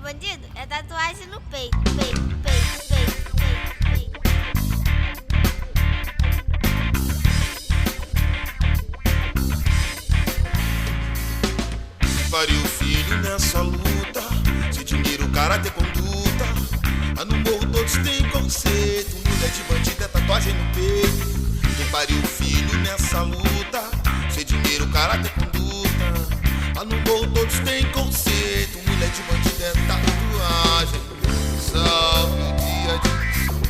bandido é tatuagem no peito, peito, peito, peito, peito, peito. Pariu filho nessa luta, se dinheiro, caráter, conduta. No morro todos têm conceito, mulher de bandido é tatuagem no peito. Quem pariu filho nessa luta, se dinheiro, caráter, conduta. No morro todos têm conceito, mulher de bandido é tatuagem. Salve o dia de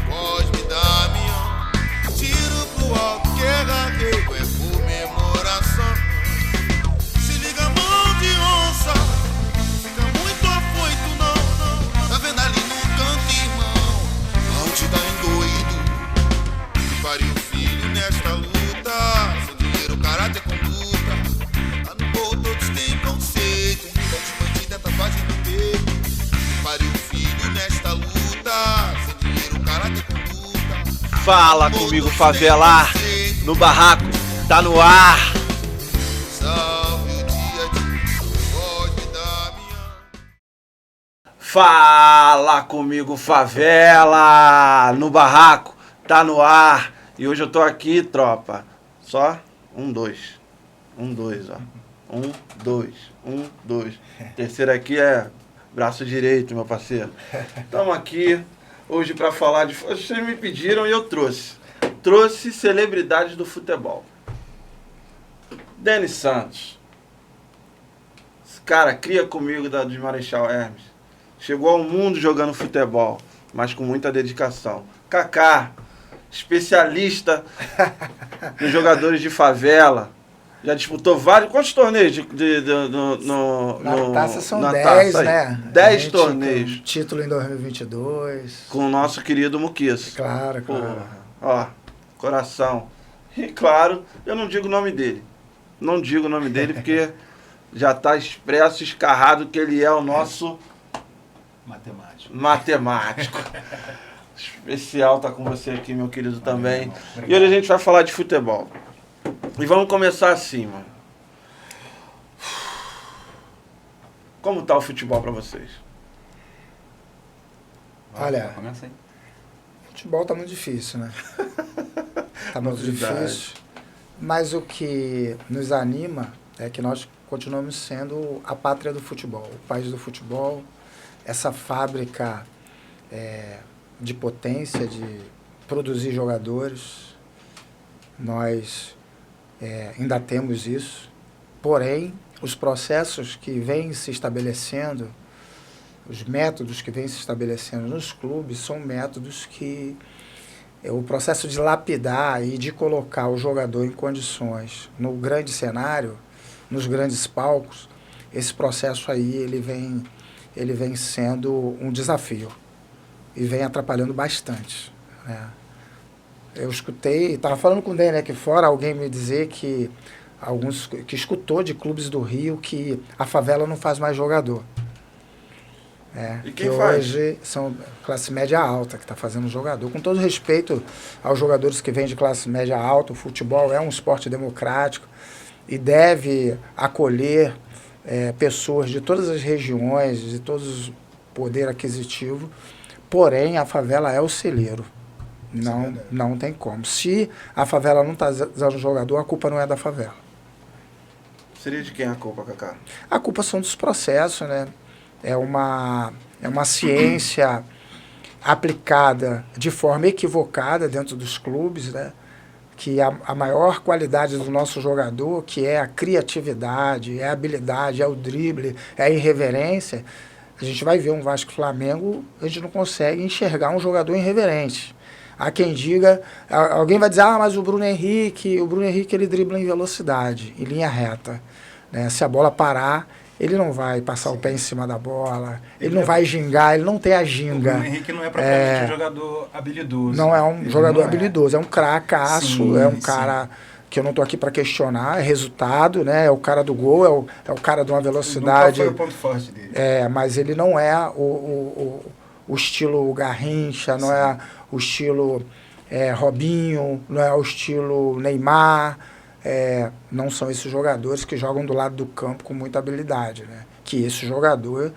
Cosme Damião, tiro pro alto que é gagueiro, é comemoração. Se liga mão de onça, fica muito afoito não. Tá vendo ali no canto, irmão, onde tá endoído. Que pariu filho nesta luta, sem dinheiro, caráter, conduta. Lá no morro todos têm conceito, mulher de bandido é tatuagem no peito. Que pariu filho nesta luta, sem dinheiro, caráter, conduta. Fala comigo, favela, no barraco, tá no ar. Salve o dia de Cosme Damião. Fala comigo, favela, no barraco, tá no ar. E hoje eu tô aqui, tropa, só 1, 2, 1, 2, ó. 1, 2, 1, 2. Terceiro aqui é braço direito, meu parceiro. Estamos aqui hoje para falar de... Vocês me pediram e eu trouxe. Trouxe celebridades do futebol. Denis Santos. Esse cara cria comigo de Marechal Hermes. Chegou ao mundo jogando futebol, mas com muita dedicação. Kaká, especialista nos jogadores de favela. Já disputou vários... Quantos torneios Na taça são na 10, taça, né? 10 torneios. Título em 2022. Com o nosso querido Muquiço. Claro, claro. Porra, ó, coração. E claro, eu não digo o nome dele. Não digo o nome dele porque já está expresso, escarrado que ele é o nosso matemático. Especial tá com você aqui, meu querido, também. E hoje a gente vai falar de futebol. E vamos começar assim, mano. Como tá o futebol pra vocês? Olha, Começa aí. futebol tá muito difícil, né? Tá muito Novidade. difícil. Mas o que nos anima é que nós continuamos sendo a pátria do futebol, o país do futebol, essa fábrica de potência, de produzir jogadores. Nós ainda temos isso. Porém, os processos que vêm se estabelecendo, os métodos que vêm se estabelecendo nos clubes são métodos que o processo de lapidar e de colocar o jogador em condições no grande cenário, nos grandes palcos, esse processo aí ele vem sendo um desafio e vem atrapalhando bastante, né? Eu escutei, estava falando com o Dene aqui fora, alguém me dizer que alguns que escutou de clubes do Rio que a favela não faz mais jogador. E Que quem faz? hoje são classe média alta que está fazendo jogador. Com todo respeito aos jogadores que vêm de classe média alta, o futebol é um esporte democrático e deve acolher pessoas de todas as regiões, de todos os poder aquisitivo, porém a favela é o celeiro. Não tem como. Se a favela não está dando jogador, a culpa não é da favela. Seria de quem a culpa, Kaká? A culpa são dos processos, né? É uma ciência aplicada de forma equivocada dentro dos clubes, né? Que a maior qualidade do nosso jogador, que é a criatividade, é a habilidade, é o drible, é a irreverência, a gente vai ver um Vasco e Flamengo, a gente não consegue enxergar um jogador irreverente. Há quem diga, alguém vai dizer, mas o Bruno Henrique ele dribla em velocidade, em linha reta, né? Se a bola parar, ele não vai passar o pé em cima da bola, ele não vai gingar, ele não tem a ginga. O Bruno Henrique não é propriamente um jogador habilidoso. Não é um Ele jogador não habilidoso, é um cracaço, Sim, é um sim. cara que eu não estou aqui para questionar, é resultado, né? É o cara do gol, é o cara de uma velocidade. Nunca foi o ponto forte dele. Mas ele não é o estilo Garrincha, não é o estilo Robinho, não é o estilo Neymar. Não são esses jogadores que jogam do lado do campo com muita habilidade, né? Que esse jogador,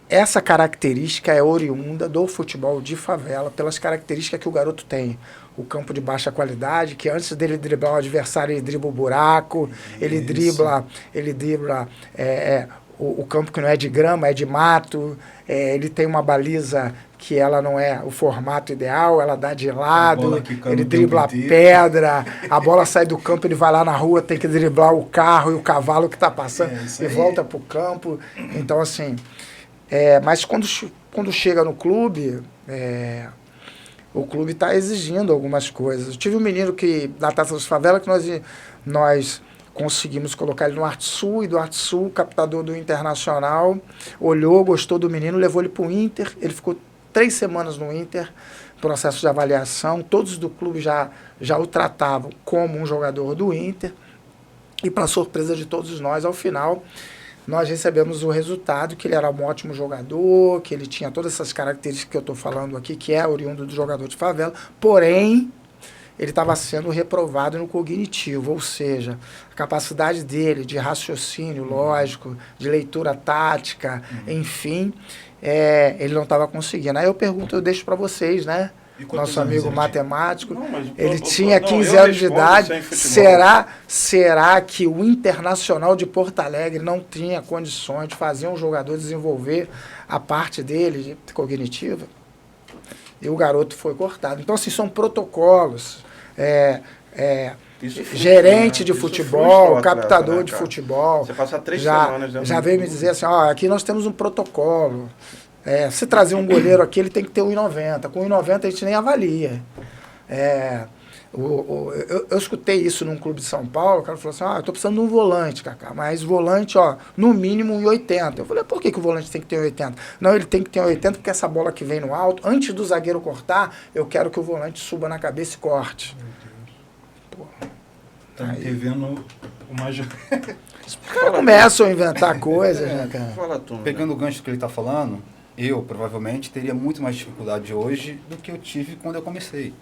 essa característica é oriunda do futebol de favela, pelas características que o garoto tem. O campo de baixa qualidade, que antes dele driblar o adversário, ele dribla o buraco, ele dribla o campo que não é de grama, é de mato, ele tem uma baliza que ela não é o formato ideal, ela dá de lado, ele dribla a pedra, a bola sai do campo, ele vai lá na rua, tem que driblar o carro e o cavalo que está passando e volta para o campo. Então, assim, mas quando chega no clube, o clube está exigindo algumas coisas. Eu tive um menino na Taça das Favelas, que nós conseguimos colocar ele no Arte Sul, e do Arte Sul, o captador do Internacional olhou, gostou do menino, levou ele para o Inter, ele ficou 3 semanas no Inter, processo de avaliação, todos do clube já o tratavam como um jogador do Inter, e para surpresa de todos nós, ao final, nós recebemos o resultado que ele era um ótimo jogador, que ele tinha todas essas características que eu estou falando aqui, que é oriundo do jogador de favela, porém, ele estava sendo reprovado no cognitivo, ou seja, a capacidade dele de raciocínio lógico, de leitura tática, enfim, ele não estava conseguindo. Aí eu deixo para vocês, né? Nosso amigo matemático, ele tinha 15 anos de idade. Será que o Internacional de Porto Alegre não tinha condições de fazer um jogador desenvolver a parte dele de cognitiva? E o garoto foi cortado. Então, assim, são protocolos. Gerente de futebol, captador de futebol. Você passa 3 semanas. Já veio me dizer assim, aqui nós temos um protocolo. Se trazer um goleiro aqui, ele tem que ter 1,90. Com 1,90 a gente nem avalia. Eu escutei isso num clube de São Paulo, o cara falou assim, eu estou precisando de um volante, Cacá, mas volante, no mínimo 1,80. Eu falei, por que o volante tem que ter 1,80? Não, ele tem que ter 1,80 porque essa bola que vem no alto, antes do zagueiro cortar, eu quero que o volante suba na cabeça e corte. Tá me devendo uma... Os caras começam a inventar coisas, né, cara? Fala tu, Pegando o gancho que ele está falando, eu provavelmente teria muito mais dificuldade hoje do que eu tive quando eu comecei.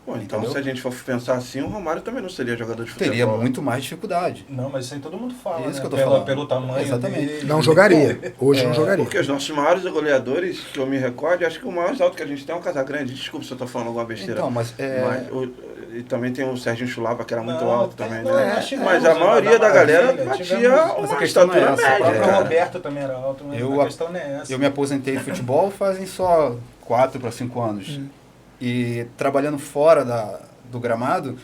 Bom, então Entendeu? se a gente for pensar assim, o Romário também não seria jogador de futebol. Teria muito mais dificuldade. Não, mas isso aí todo mundo fala, Isso né? que eu tô falando. Pelo tamanho Exatamente. dele. Não jogaria. Hoje não jogaria. Porque os nossos maiores goleadores, que eu me recordo, acho que o mais alto que a gente tem é o Casagrande. Desculpa se eu tô falando alguma besteira. Então, mas E também tem o Serginho Chulapa, que era muito Não, alto também, não, né? nós tivemos, Mas a maioria da galera tivemos, batia mas uma a questão não é estatura essa, O média, próprio cara. Roberto também era alto, mas a questão não é essa. Eu me aposentei de futebol fazem só 4 para 5 anos. E trabalhando fora do gramado,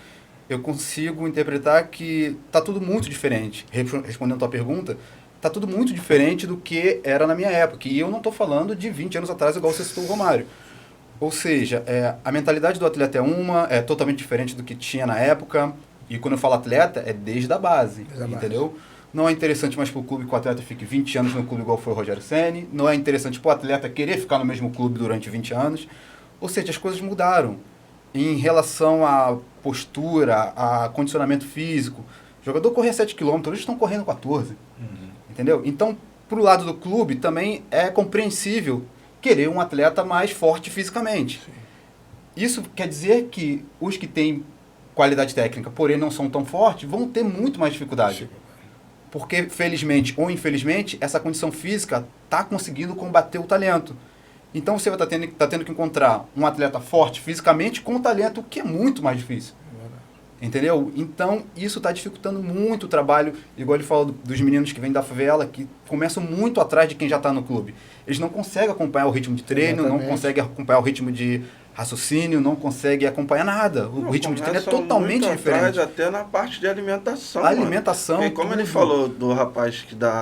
eu consigo interpretar que tá tudo muito diferente. Respondendo a tua pergunta, tá tudo muito diferente do que era na minha época. E eu não estou falando de 20 anos atrás, igual você citou o Romário. Ou seja, a mentalidade do atleta é totalmente diferente do que tinha na época. E quando eu falo atleta, é desde a base, entendeu? Não é interessante mais para o clube que o atleta fique 20 anos no clube igual foi o Rogério Ceni. Não é interessante para o atleta querer ficar no mesmo clube durante 20 anos. Ou seja, as coisas mudaram em relação à postura, a condicionamento físico. O jogador corria 7 km, hoje estão correndo 14. Entendeu? Então, pro lado do clube, também é compreensível querer um atleta mais forte fisicamente. Sim. Isso quer dizer que os que têm qualidade técnica, porém não são tão fortes, vão ter muito mais dificuldade. Sim. Porque, felizmente ou infelizmente, essa condição física está conseguindo combater o talento. Então você vai estar tendo que encontrar um atleta forte fisicamente com talento, que é muito mais difícil. Entendeu? Então, isso está dificultando muito o trabalho, igual ele falou dos meninos que vêm da favela, que começam muito atrás de quem já está no clube. Eles não conseguem acompanhar o ritmo de treino, não conseguem acompanhar o ritmo de raciocínio, não conseguem acompanhar nada. O ritmo de treino é totalmente muito diferente. Atrás, até na parte de alimentação. A alimentação. E como ele falou do rapaz que da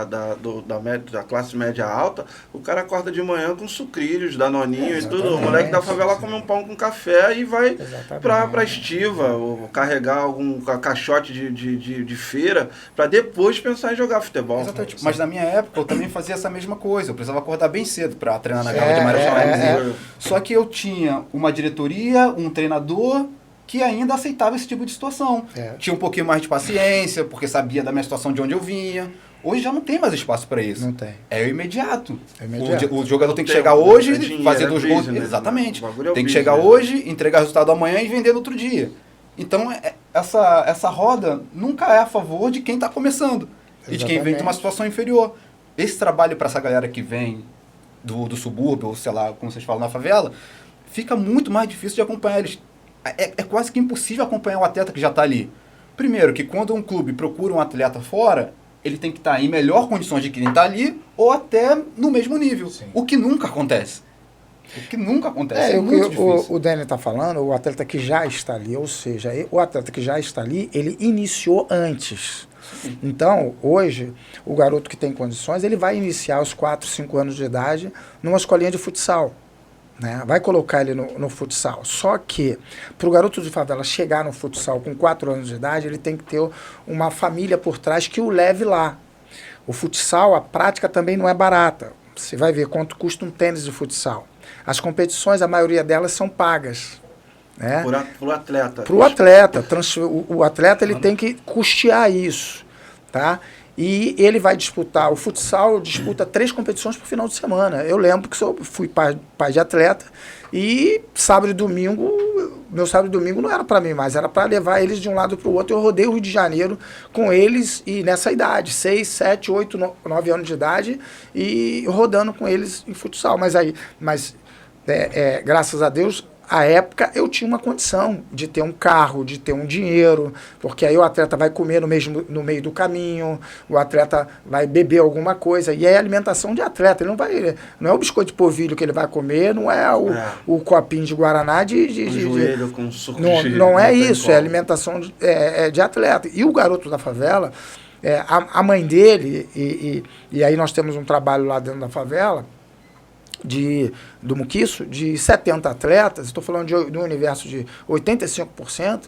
classe média alta, o cara acorda de manhã com sucrilhos, danoninho e tudo. O moleque da favela come um pão com café e vai pra estiva, ou carregar algum caixote de feira, pra depois pensar em jogar futebol. Exatamente. Mas na minha época eu também fazia essa mesma coisa. Eu precisava acordar bem cedo pra treinar na garra de Maria. Só que eu tinha uma diretoria, um treinador que ainda aceitava esse tipo de situação. Tinha um pouquinho mais de paciência, porque sabia da minha situação, de onde eu vinha. Hoje já não tem mais espaço para isso. Não tem. É o imediato. imediato. O jogador tem que chegar hoje, dinheiro, fazer 2 gols. Né? Exatamente. Tem que chegar hoje, entregar resultado amanhã e vender no outro dia. Então, essa roda nunca é a favor de quem está começando. E de quem vem de uma situação inferior. esse trabalho para essa galera que vem do subúrbio, ou sei lá, como vocês falam, na favela, fica muito mais difícil de acompanhar eles. É quase que impossível acompanhar o atleta que já está ali. Primeiro, que quando um clube procura um atleta fora, ele tem que estar em melhor condições de quem está ali, ou até no mesmo nível. Sim. O que nunca acontece. É muito difícil. O Dani está falando, o atleta que já está ali, ou seja, o atleta que já está ali, ele iniciou antes. Sim. Então, hoje, o garoto que tem condições, ele vai iniciar aos 4, 5 anos de idade numa escolinha de futsal. Né? Vai colocar ele no futsal. Só que, para o garoto de favela chegar no futsal com 4 anos de idade, ele tem que ter uma família por trás que o leve lá. O futsal, a prática também não é barata. Você vai ver quanto custa um tênis de futsal. As competições, a maioria delas são pagas. Né? Pro atleta. Pro atleta. O atleta ele tem que custear isso. Tá? E ele vai disputar, o futsal disputa 3 competições por final de semana. Eu lembro que eu fui pai de atleta e sábado e domingo, meu sábado e domingo não era para mim mais, era para levar eles de um lado para o outro. Eu rodei o Rio de Janeiro com eles e nessa idade, 6, 7, 8, 9 anos de idade e rodando com eles em futsal. Mas graças a Deus, à época eu tinha uma condição de ter um carro, de ter um dinheiro, porque aí o atleta vai comer no meio do caminho, o atleta vai beber alguma coisa, e é alimentação de atleta, ele não é o biscoito de polvilho que ele vai comer, não é o copinho de Guaraná joelho com suco não é isso, é alimentação de atleta. E o garoto da favela, a mãe dele, e aí nós temos um trabalho lá dentro da favela, do Muquiço, de 70 atletas, estou falando de um universo de 85%,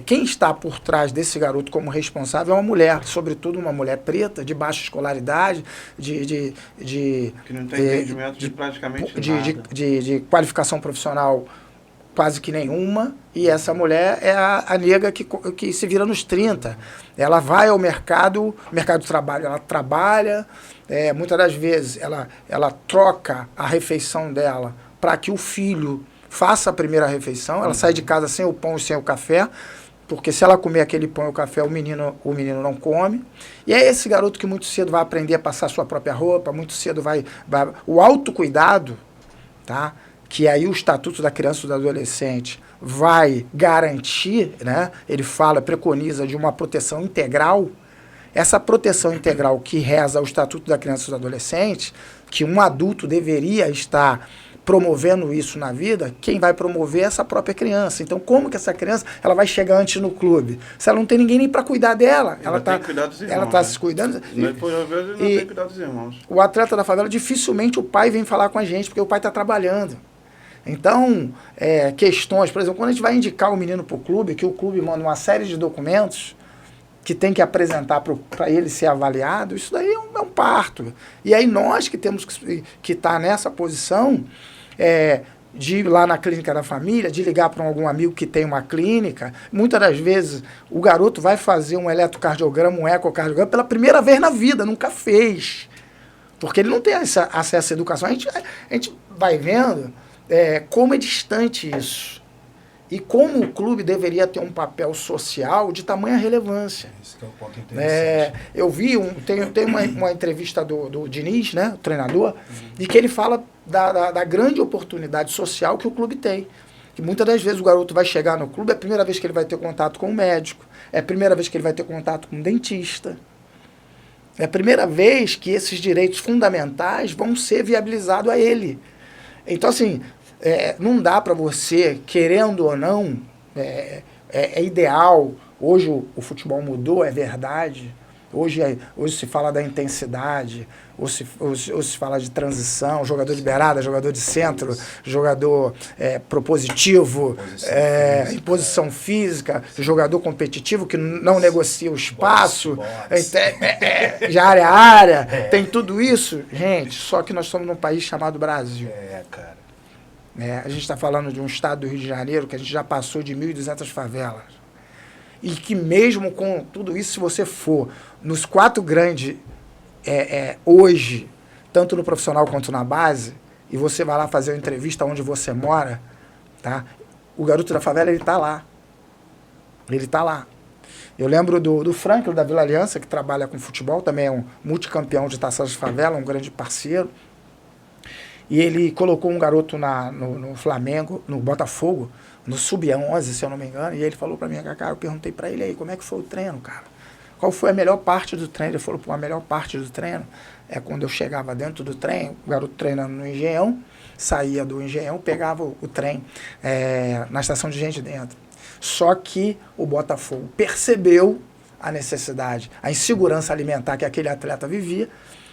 quem está por trás desse garoto como responsável é uma mulher, sobretudo uma mulher preta, de baixa escolaridade, que não tem entendimento de praticamente nada. De qualificação profissional quase que nenhuma, e essa mulher é a nega que se vira nos 30. Ela vai ao mercado de trabalho, ela trabalha, muitas das vezes ela troca a refeição dela para que o filho faça a primeira refeição, ela sai de casa sem o pão e sem o café, porque se ela comer aquele pão e o café, o menino não come. E é esse garoto que muito cedo vai aprender a passar sua própria roupa, muito cedo vai o autocuidado, tá? Que aí o Estatuto da Criança e do Adolescente vai garantir, né? Ele preconiza de uma proteção integral. Essa proteção integral que reza o Estatuto da Criança e do Adolescente, que um adulto deveria estar promovendo isso na vida, quem vai promover é essa própria criança. Então, como que essa criança ela vai chegar antes no clube? Se ela não tem ninguém nem para cuidar dela, ela está se cuidando. Por vezes não tem cuidado dos irmãos. O atleta da favela, dificilmente o pai vem falar com a gente, porque o pai está trabalhando. Então, questões, por exemplo, quando a gente vai indicar o menino para o clube, que o clube manda uma série de documentos que tem que apresentar para ele ser avaliado, isso daí é um parto. E aí nós que temos que estar nessa posição de ir lá na clínica da família, de ligar para algum amigo que tem uma clínica. Muitas das vezes o garoto vai fazer um eletrocardiograma, um ecocardiograma pela primeira vez na vida, nunca fez. Porque ele não tem acesso à educação. A gente vai vendo como é distante isso. E como o clube deveria ter um papel social de tamanha relevância. Isso que é um ponto interessante. Eu vi, tem uma entrevista do Diniz, né, o treinador, e que ele fala da grande oportunidade social que o clube tem. Que muitas das vezes o garoto vai chegar no clube, é a primeira vez que ele vai ter contato com um médico, é a primeira vez que ele vai ter contato com um dentista. É a primeira vez que esses direitos fundamentais vão ser viabilizados a ele. Então, assim, não dá para você, querendo ou não, é ideal. Hoje o futebol mudou, é verdade. Hoje se fala da intensidade, hoje se fala de transição, jogador de beirada, jogador de centro, jogador propositivo, imposição física, jogador competitivo que não negocia o espaço, de área a área, tem tudo isso. Gente, só que nós estamos num país chamado Brasil. Cara. A gente está falando de um estado do Rio de Janeiro que a gente já passou de 1.200 favelas. E que mesmo com tudo isso, se você for nos 4 grandes hoje, tanto no profissional quanto na base, e você vai lá fazer uma entrevista onde você mora, tá? O garoto da favela, ele está lá. Ele está lá. Eu lembro do Franklin, da Vila Aliança, que trabalha com futebol, também é um multicampeão de Taças de Favela, um grande parceiro. E ele colocou um garoto no Flamengo, no Botafogo, no Sub-11, se eu não me engano, e ele falou pra mim, Kaká, eu perguntei pra ele aí, como é que foi o treino, cara? Qual foi a melhor parte do treino? Ele falou, pô, a melhor parte do treino é quando eu chegava dentro do trem, o garoto treinando no Engenhão, saía do Engenhão, pegava o trem na estação de gente dentro. Só que o Botafogo percebeu a necessidade, a insegurança alimentar que aquele atleta vivia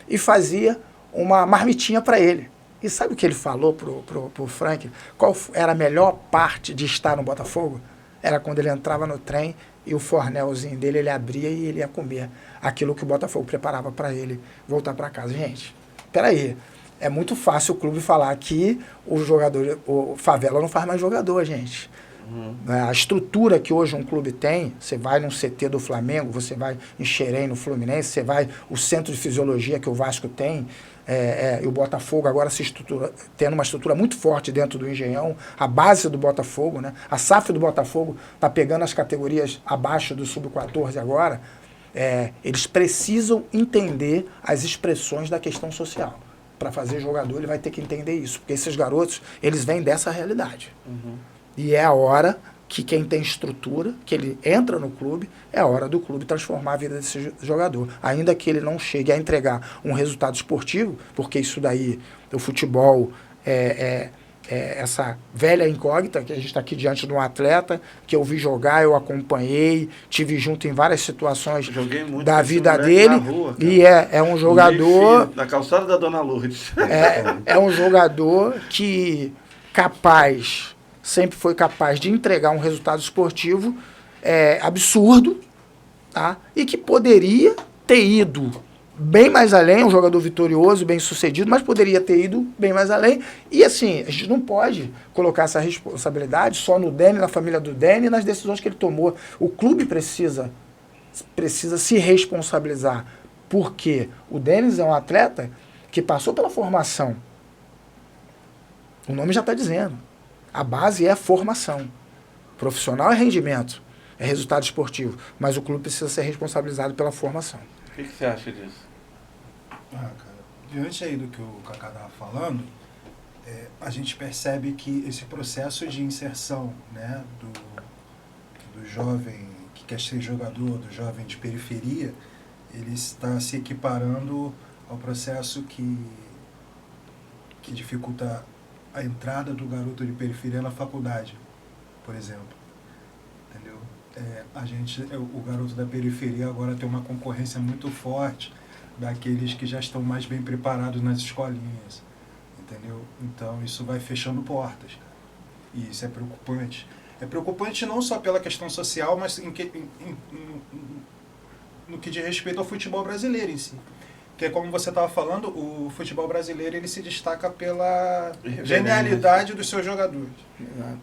e fazia uma marmitinha para ele. E sabe o que ele falou pro Frank? Qual era a melhor parte de estar no Botafogo? Era quando ele entrava no trem e o fornelzinho dele ele abria e ele ia comer aquilo que o Botafogo preparava para ele voltar para casa. Gente, peraí, é muito fácil o clube falar que o Favela não faz mais jogador, gente. A estrutura que hoje um clube tem, você vai num CT do Flamengo, você vai em Xerém, no Fluminense, você vai o centro de fisiologia que o Vasco tem, e o Botafogo agora tendo uma estrutura muito forte dentro do Engenhão, a base do Botafogo, né? A SAF do Botafogo está pegando as categorias abaixo do Sub-14 agora, eles precisam entender as expressões da questão social. Para fazer jogador, ele vai ter que entender isso, porque esses garotos, eles vêm dessa realidade. E é a hora que quem tem estrutura, que ele entra no clube, é a hora do clube transformar a vida desse jogador. Ainda que ele não chegue a entregar um resultado esportivo, porque isso daí, o futebol essa velha incógnita, que a gente está aqui diante de um atleta que eu vi jogar, eu acompanhei, tive junto em várias situações da vida dele, rua, e é um jogador... Na calçada da Dona Lourdes. É um jogador que sempre foi capaz de entregar um resultado esportivo absurdo, tá? E que poderia ter ido bem mais além, um jogador vitorioso, bem sucedido, mas poderia ter ido bem mais além. E assim, a gente não pode colocar essa responsabilidade só no Dene, na família do Dene e nas decisões que ele tomou. O clube precisa se responsabilizar, porque o Denis é um atleta que passou pela formação. O nome já está dizendo. A base é a formação. Profissional é rendimento, é resultado esportivo. Mas o clube precisa ser responsabilizado pela formação. O que você acha disso? Cara, diante aí do que o Kaká estava falando, a gente percebe que esse processo de inserção, né, do jovem que quer ser jogador, do jovem de periferia, ele está se equiparando ao processo que dificulta a entrada do garoto de periferia na faculdade, por exemplo. Entendeu? O garoto da periferia agora tem uma concorrência muito forte daqueles que já estão mais bem preparados nas escolinhas. Entendeu? Então isso vai fechando portas. E isso é preocupante. É preocupante não só pela questão social, mas no que diz respeito ao futebol brasileiro em si. Porque, como você estava falando, o futebol brasileiro ele se destaca pela genialidade dos seus jogadores.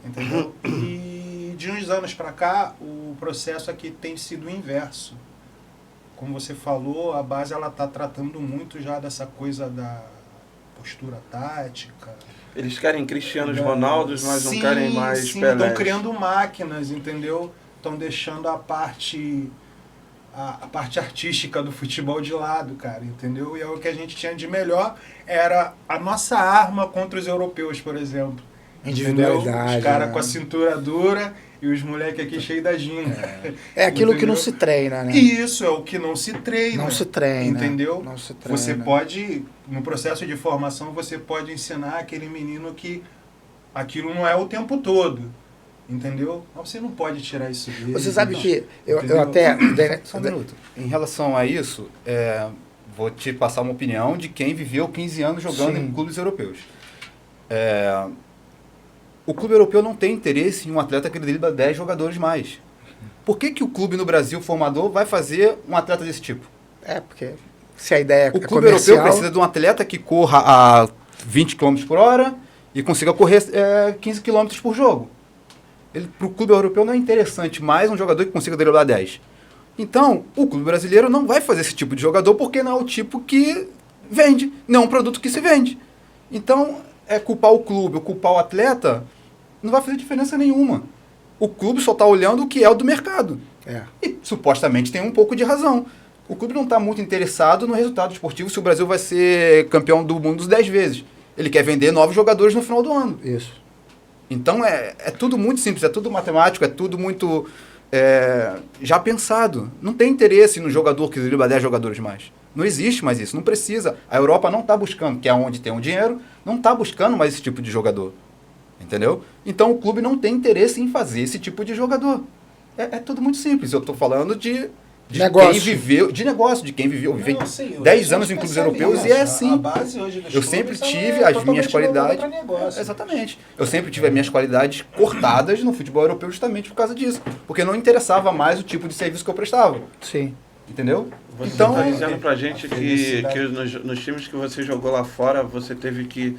Entendeu? E de uns anos para cá, o processo aqui tem sido o inverso. Como você falou, a base está tratando muito já dessa coisa da postura tática. Eles querem Cristianos Ronaldos, mas não querem mais Pelé. Estão criando máquinas, entendeu? Estão deixando a parte artística do futebol de lado, cara, entendeu? E o que a gente tinha de melhor era a nossa arma contra os europeus, por exemplo. Individualidade. Os caras com a cintura dura e os moleques aqui cheios da ginga. É aquilo que não se treina, né? Isso, é o que não se treina. Não se treina. Entendeu? Não se treina. Você pode, no processo de formação, você pode ensinar aquele menino que aquilo não é o tempo todo. Entendeu? Mas você não pode tirar isso dele. Você sabe que eu até... Só um minuto. Em relação a isso, vou te passar uma opinião de quem viveu 15 anos jogando em clubes europeus. O clube europeu não tem interesse em um atleta que dribla 10 jogadores mais. Por que o clube no Brasil formador vai fazer um atleta desse tipo? Porque se a ideia é o clube europeu precisa de um atleta que corra a 20 km por hora e consiga correr 15 km por jogo. Para o clube europeu não é interessante mais um jogador que consiga driblar 10. Então, o clube brasileiro não vai fazer esse tipo de jogador porque não é o tipo que vende, não é um produto que se vende. Então, culpar o clube ou culpar o atleta não vai fazer diferença nenhuma. O clube só está olhando o que é o do mercado. É. E supostamente tem um pouco de razão. O clube não está muito interessado no resultado esportivo se o Brasil vai ser campeão do mundo 10 vezes. Ele quer vender novos jogadores no final do ano. Isso. Então é tudo muito simples, é tudo matemático, é tudo muito já pensado. Não tem interesse no jogador que dribla 10 jogadores mais. Não existe mais isso, não precisa. A Europa não está buscando, que é onde tem o dinheiro, não está buscando mais esse tipo de jogador. Entendeu? Então o clube não tem interesse em fazer esse tipo de jogador. É tudo muito simples. Eu estou falando de negócio. Quem viveu, de negócio, de quem viveu. Vivi 10 anos em clubes europeus e é assim. A base hoje dos Eu sempre clubes, tive ela é as minhas totalmente voltada qualidades. pra negócio. Exatamente. Eu sempre tive as minhas qualidades cortadas no futebol europeu justamente por causa disso. Porque não interessava mais o tipo de serviço que eu prestava. Sim. Entendeu? Você Então, está dizendo pra gente que felicidade. nos times que você jogou lá fora, você teve que,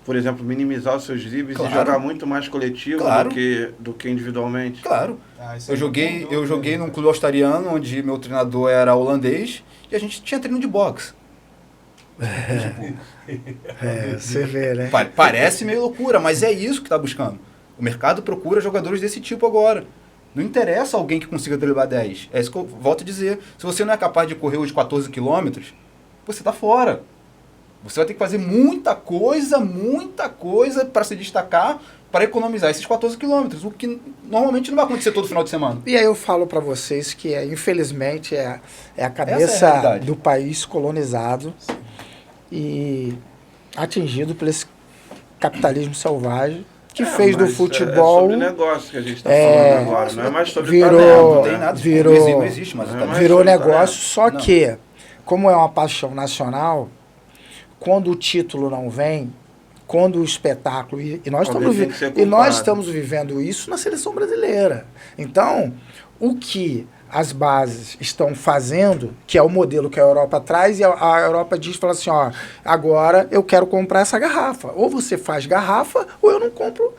por exemplo, minimizar os seus dribles Claro. e jogar muito mais coletivo Claro. do que individualmente? claro. Isso Eu aí joguei, não eu joguei num clube australiano onde meu treinador era holandês e a gente tinha treino de boxe. Você vê, né? Parece meio loucura, mas é isso que está buscando. O mercado procura jogadores desse tipo agora. Não interessa alguém que consiga driblar 10. É isso que eu volto a dizer. Se você não é capaz de correr hoje 14 quilômetros, você está fora. Você vai ter que fazer muita coisa para se destacar, para economizar esses 14 quilômetros, o que normalmente não vai acontecer todo final de semana. E aí eu falo para vocês que, infelizmente, é a Essa é a cabeça realidade. do país colonizado e atingido por esse capitalismo selvagem que fez do Mas futebol... É sobre negócio que a gente está falando agora, não é mais sobre talento, Não né? tem nada, virou- não existe mais o talento. virou Mas- negócio, só Não. que, como é uma paixão nacional, quando o título não vem, quando o espetáculo... E nós, Alguém estamos, tem que ser e nós culpado. estamos vivendo isso na seleção brasileira. Então, o que as bases estão fazendo, que é o modelo que a Europa traz, e a Europa diz, fala assim, ó, agora eu quero comprar essa garrafa. Ou você faz garrafa, ou eu não compro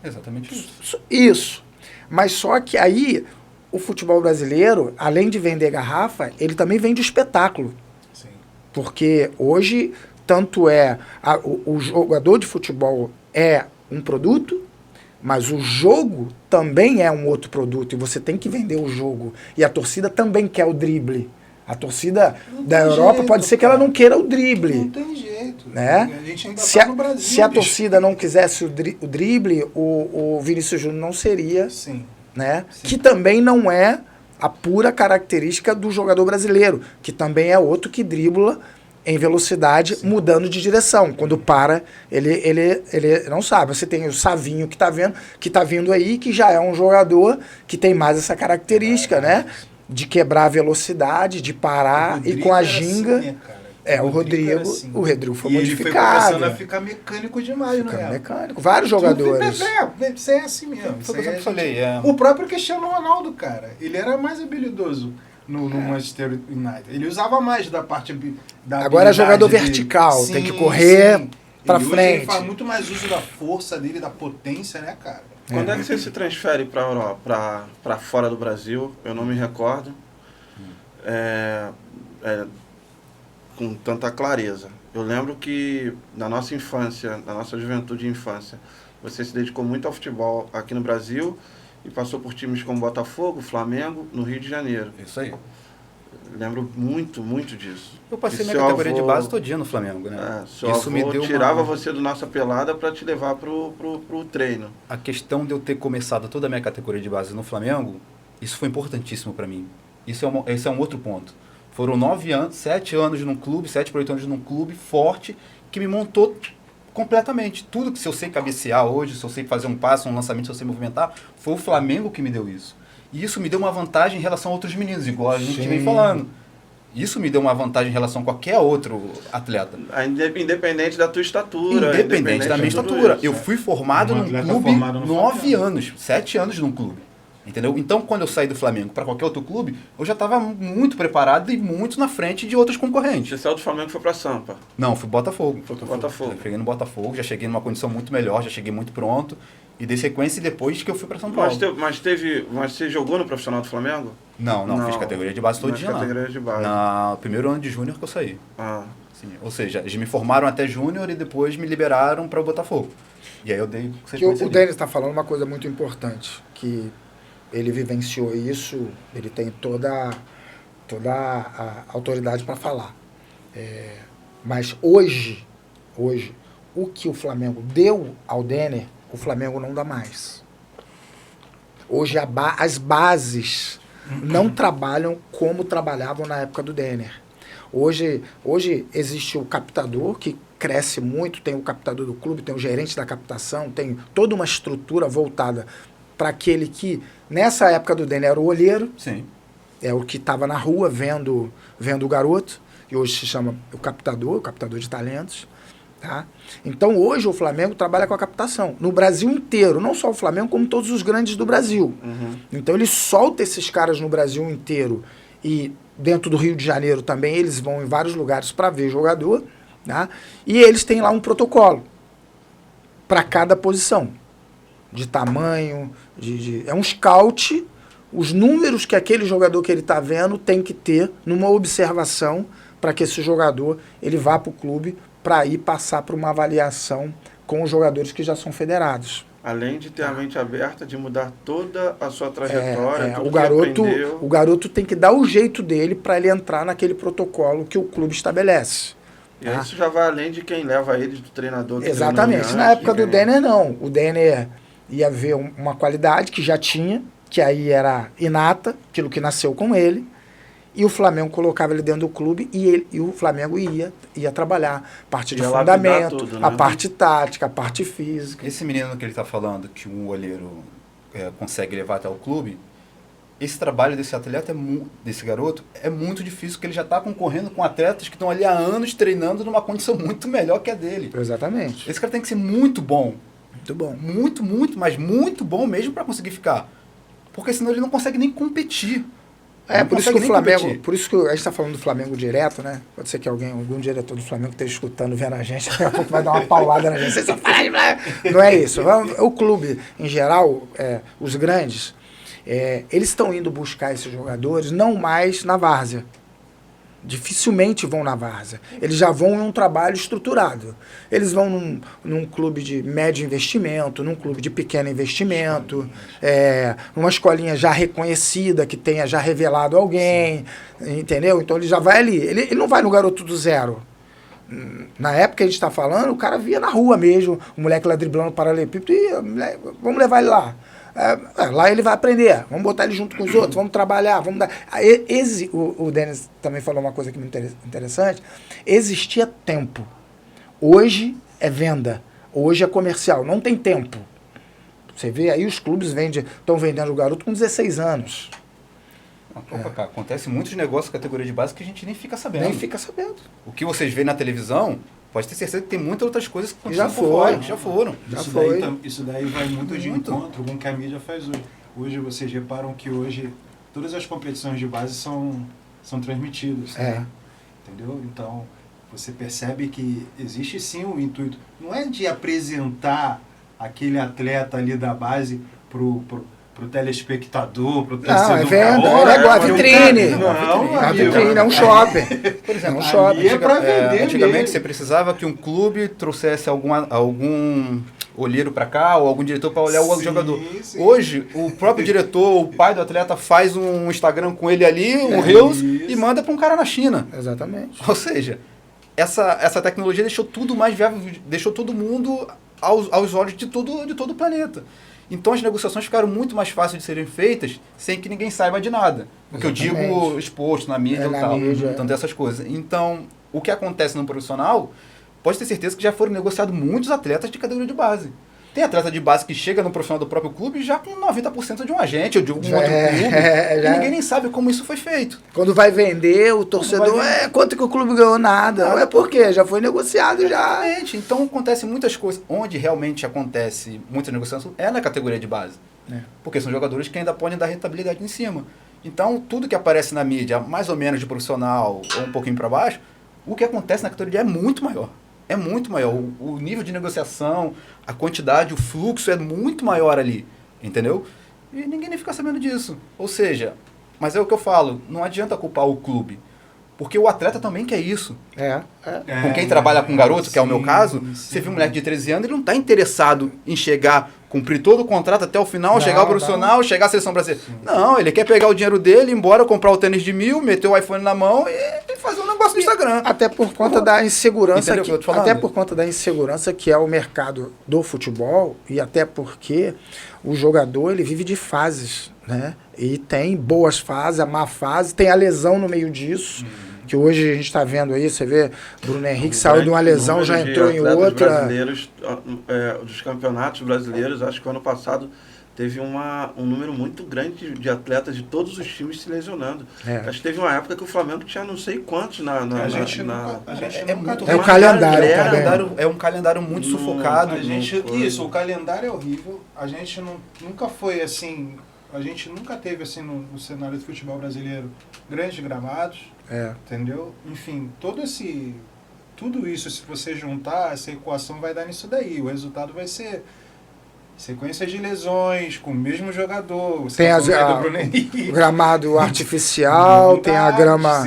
Exatamente isso. isso. Mas só que aí, o futebol brasileiro, além de vender garrafa, ele também vende espetáculo. Sim. Porque hoje, tanto é o jogador de futebol é um produto, mas o jogo também é um outro produto. E você tem que vender o jogo. E a torcida também quer o drible. A torcida Não da tem Europa jeito, pode ser que ela cara. não queira o Não drible. tem jeito. Né? A gente ainda Se tá a, no Brasil. se a bicho. torcida não quisesse o drible, o Vinícius Júnior não seria, Sim. né? Que também não é a pura característica do jogador brasileiro, que também é outro que dribla em velocidade, mudando de direção. Quando para, ele não sabe. Você tem o Savinho que tá vindo aí, que já é um jogador que tem mais essa característica, né? De quebrar a velocidade, de parar e com a ginga. Assim, né, cara? O Rodrigo, era assim. o Rodrigo foi E ele foi modificado. começando a ficar mecânico demais, Fica né? mecânico. Vários jogadores. Isso é assim mesmo. Isso Foi o que aí eu a falei, gente- O próprio Cristiano Ronaldo, cara, ele era mais habilidoso no Manchester United. Ele usava mais da parte da Agora é habilidade jogador dele. vertical, tem que correr pra Hoje frente. Ele faz muito mais uso da força dele, da potência, né, cara? Quando é que você se transfere para Europa, para fora do Brasil? Eu não me recordo com tanta clareza. Eu lembro que na nossa infância, na nossa juventude e infância, você se dedicou muito ao futebol aqui no Brasil e passou por times como Botafogo, Flamengo, no Rio de Janeiro. Isso aí. Lembro muito, muito disso. Eu passei E minha seu categoria de avô- base todo dia no Flamengo, né? Seu avô tirava você do Nossa Pelada para te levar pro treino. A questão de eu ter começado toda a minha categoria de base no Flamengo, isso foi importantíssimo para mim. Esse é um outro ponto. Foram 9 anos, 7 anos num clube, 7 para 8 anos num clube forte, que me montou completamente. Tudo que se eu sei cabecear hoje, se eu sei fazer um passo, um lançamento, se eu sei movimentar, foi o Flamengo que me deu isso. E isso me deu uma vantagem em relação a outros meninos, igual a gente vem falando. Isso me deu uma vantagem em relação a qualquer outro atleta. Independente da tua estatura. Independente da minha de tudo estatura. isso. Eu fui formado Um num atleta clube formado no 9 Flamengo. anos, 7 anos num clube. Entendeu? Então, quando eu saí do Flamengo para qualquer outro clube, eu já estava muito preparado e muito na frente de outros concorrentes. Você saiu do Flamengo e foi pra Sampa. Não, fui Botafogo. Foi pro Botafogo. Eu cheguei no Botafogo, já cheguei numa condição muito melhor, já cheguei muito pronto. E dei sequência depois que eu fui para São Paulo. Mas você jogou no profissional do Flamengo? Não, fiz categoria de base todo dia lá. Categoria de base. No primeiro ano de júnior que eu saí. Ah. Sim, ou seja, eles me formaram até júnior e depois me liberaram para o Botafogo. E aí eu dei Que o sequência ali. Denis está falando uma coisa muito importante, que ele vivenciou isso, ele tem toda a autoridade para falar. Mas hoje, o que o Flamengo deu ao Denner, o Flamengo não dá mais. Hoje as bases não trabalham como trabalhavam na época do Denner. Hoje existe o captador, que cresce muito, tem o captador do clube, tem o gerente da captação, tem toda uma estrutura voltada para aquele que, nessa época do Denner, era o olheiro, Sim. é o que estava na rua vendo o garoto, e hoje se chama o captador de talentos. Tá? Então, hoje o Flamengo trabalha com a captação, no Brasil inteiro, não só o Flamengo, como todos os grandes do Brasil. Então, ele solta esses caras no Brasil inteiro, e dentro do Rio de Janeiro também, eles vão em vários lugares para ver jogador, tá? E eles têm lá um protocolo para cada posição, de tamanho, é um scout, os números que aquele jogador que ele está vendo tem que ter numa observação para que esse jogador ele vá para o clube para ir passar por uma avaliação com os jogadores que já são federados. Além de ter a mente aberta, de mudar toda a sua trajetória, tudo o garoto tem que dar o jeito dele para ele entrar naquele protocolo que o clube estabelece. E isso já vai além de quem leva ele, do treinador. Que Exatamente. Na época do Denner, não. O Denner ia ver uma qualidade que já tinha, que aí era inata, aquilo que nasceu com ele, e o Flamengo colocava ele dentro do clube e o Flamengo ia trabalhar a parte de fundamento, tudo, né? a parte tática, a parte física. Esse menino que ele está falando, que um olheiro consegue levar até o clube, esse trabalho desse atleta, desse garoto, é muito difícil, porque ele já está concorrendo com atletas que estão ali há anos treinando numa condição muito melhor que a dele. Exatamente. Esse cara tem que ser muito bom. Muito bom. Muito, mas muito bom mesmo para conseguir ficar. Porque senão ele não consegue nem competir. Por isso que o Flamengo, por isso que a gente está falando do Flamengo direto, né? Pode ser que algum diretor do Flamengo esteja escutando, vendo a gente, daqui a pouco vai dar uma paulada na gente. Vocês só falam de Flamengo. Não é isso. O clube, em geral, os grandes, eles estão indo buscar esses jogadores não mais na várzea. Dificilmente vão na várzea. Eles já vão em um trabalho estruturado. Eles vão num clube de médio investimento, num clube de pequeno investimento, numa escolinha já reconhecida, que tenha já revelado alguém, entendeu? Então ele já vai ali. Ele não vai no garoto do zero. Na época que a gente está falando, o cara via na rua mesmo, o moleque lá driblando o paralelepípedo, e vamos levar ele lá. Lá ele vai aprender, vamos botar ele junto com os outros, vamos trabalhar, vamos dar... O Denis também falou uma coisa que me interessante, existia tempo. Hoje é venda, hoje é comercial, não tem tempo. Você vê aí os clubes estão vendendo o garoto com 16 anos. Acontece muitos negócios de categoria de base que a gente nem fica sabendo. Nem fica sabendo. O que vocês veem na televisão, pode ter certeza que tem muitas outras coisas que já foram. Isso daí vai muito de encontro com o que a mídia faz hoje. Hoje vocês reparam que hoje todas as competições de base são transmitidas. Né? Entendeu? Então você percebe que existe sim um intuito. Não é de apresentar aquele atleta ali da base pro telespectador, pro torcedor. Não, é venda, é igual a vitrine. A vitrine é um shopping. Por exemplo, é um shopping. É pra vender antigamente mesmo. você precisava que um clube trouxesse algum olheiro para cá, ou algum diretor para olhar o jogador. Sim. Hoje, o próprio diretor, o pai do atleta faz um Instagram com ele ali, um Reels, e manda para um cara na China. Exatamente. Ou seja, essa tecnologia deixou tudo mais viável, deixou todo mundo aos olhos de todo o planeta. Então as negociações ficaram muito mais fáceis de serem feitas sem que ninguém saiba de nada. O que eu digo exposto na mídia e tal. Então dessas coisas. Então, o que acontece no profissional, pode ter certeza que já foram negociados muitos atletas de categoria de base. Tem atleta de base que chega no profissional do próprio clube já com 90% de um agente ou de algum outro clube. E ninguém nem sabe como isso foi feito. Quando vai vender, o torcedor, quanto que o clube ganhou? Nada. É porque já foi negociado já. Exatamente. Então acontece muitas coisas. Onde realmente acontece muita negociação é na categoria de base. Porque são jogadores que ainda podem dar rentabilidade em cima. Então tudo que aparece na mídia, mais ou menos de profissional ou um pouquinho para baixo, o que acontece na categoria é muito maior. É muito maior. O nível de negociação, a quantidade, o fluxo é muito maior ali. Entendeu? E ninguém nem fica sabendo disso. Ou seja, mas é o que eu falo, não adianta culpar o clube. Porque o atleta também quer isso. Com quem É, trabalha com garoto, que é o meu sim, caso, sim. você vê um moleque de 13 anos, ele não está interessado em chegar, cumprir todo o contrato até o final, Não, chegar ao profissional, chegar à seleção brasileira. Não, ele quer pegar o dinheiro dele, ir embora, comprar o tênis de 1.000, meter o iPhone na mão e fazer um negócio no Instagram. Até por conta da insegurança Entendeu o que eu tô falando? até por conta da insegurança que é o mercado do futebol e até porque o jogador ele vive de fases, né? E tem boas fases, a má fase, tem a lesão no meio disso. Que hoje a gente está vendo aí, você vê, Bruno Henrique saiu de uma lesão, já entrou em outra. Brasileiros, dos campeonatos brasileiros, acho que o ano passado teve um número muito grande de atletas de todos os times se lesionando. Acho que teve uma época que o Flamengo tinha não sei quantos na... A gente nunca É o calendário também. É um calendário muito sufocado. O calendário é horrível. A gente nunca foi assim. A gente nunca teve assim no cenário do futebol brasileiro grandes gramados. Entendeu? Enfim, tudo isso, se você juntar, essa equação vai dar nisso daí. O resultado vai ser sequência de lesões com o mesmo jogador. Você Tem o gramado artificial, tem a grama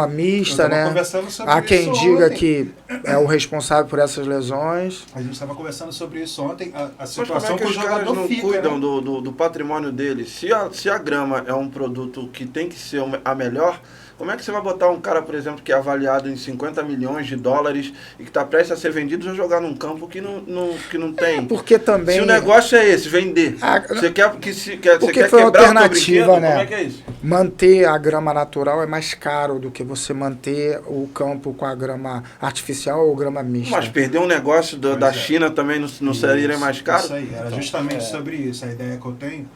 Eu mista, tava né? conversando sobre Há quem isso diga ontem. que é o responsável por essas lesões. A gente estava conversando sobre isso ontem. A Mas como situação é que que o os caras jogador não fica, cuidam né? do patrimônio deles? Se a grama é um produto que tem que ser a melhor, como é que você vai botar um cara, por exemplo, que é avaliado em 50 milhões de dólares e que está prestes a ser vendido e jogar num campo que não tem? Porque também... Se o negócio é esse, vender, você quer porque quer foi uma quebrar o teu alternativa, brinquedo? né? Como é que é isso? Manter a grama natural é mais caro do que você manter o campo com a grama artificial ou grama mista. Mas perder um negócio da é. China também não seria mais caro? Isso aí, era justamente sobre isso. A ideia que eu tenho,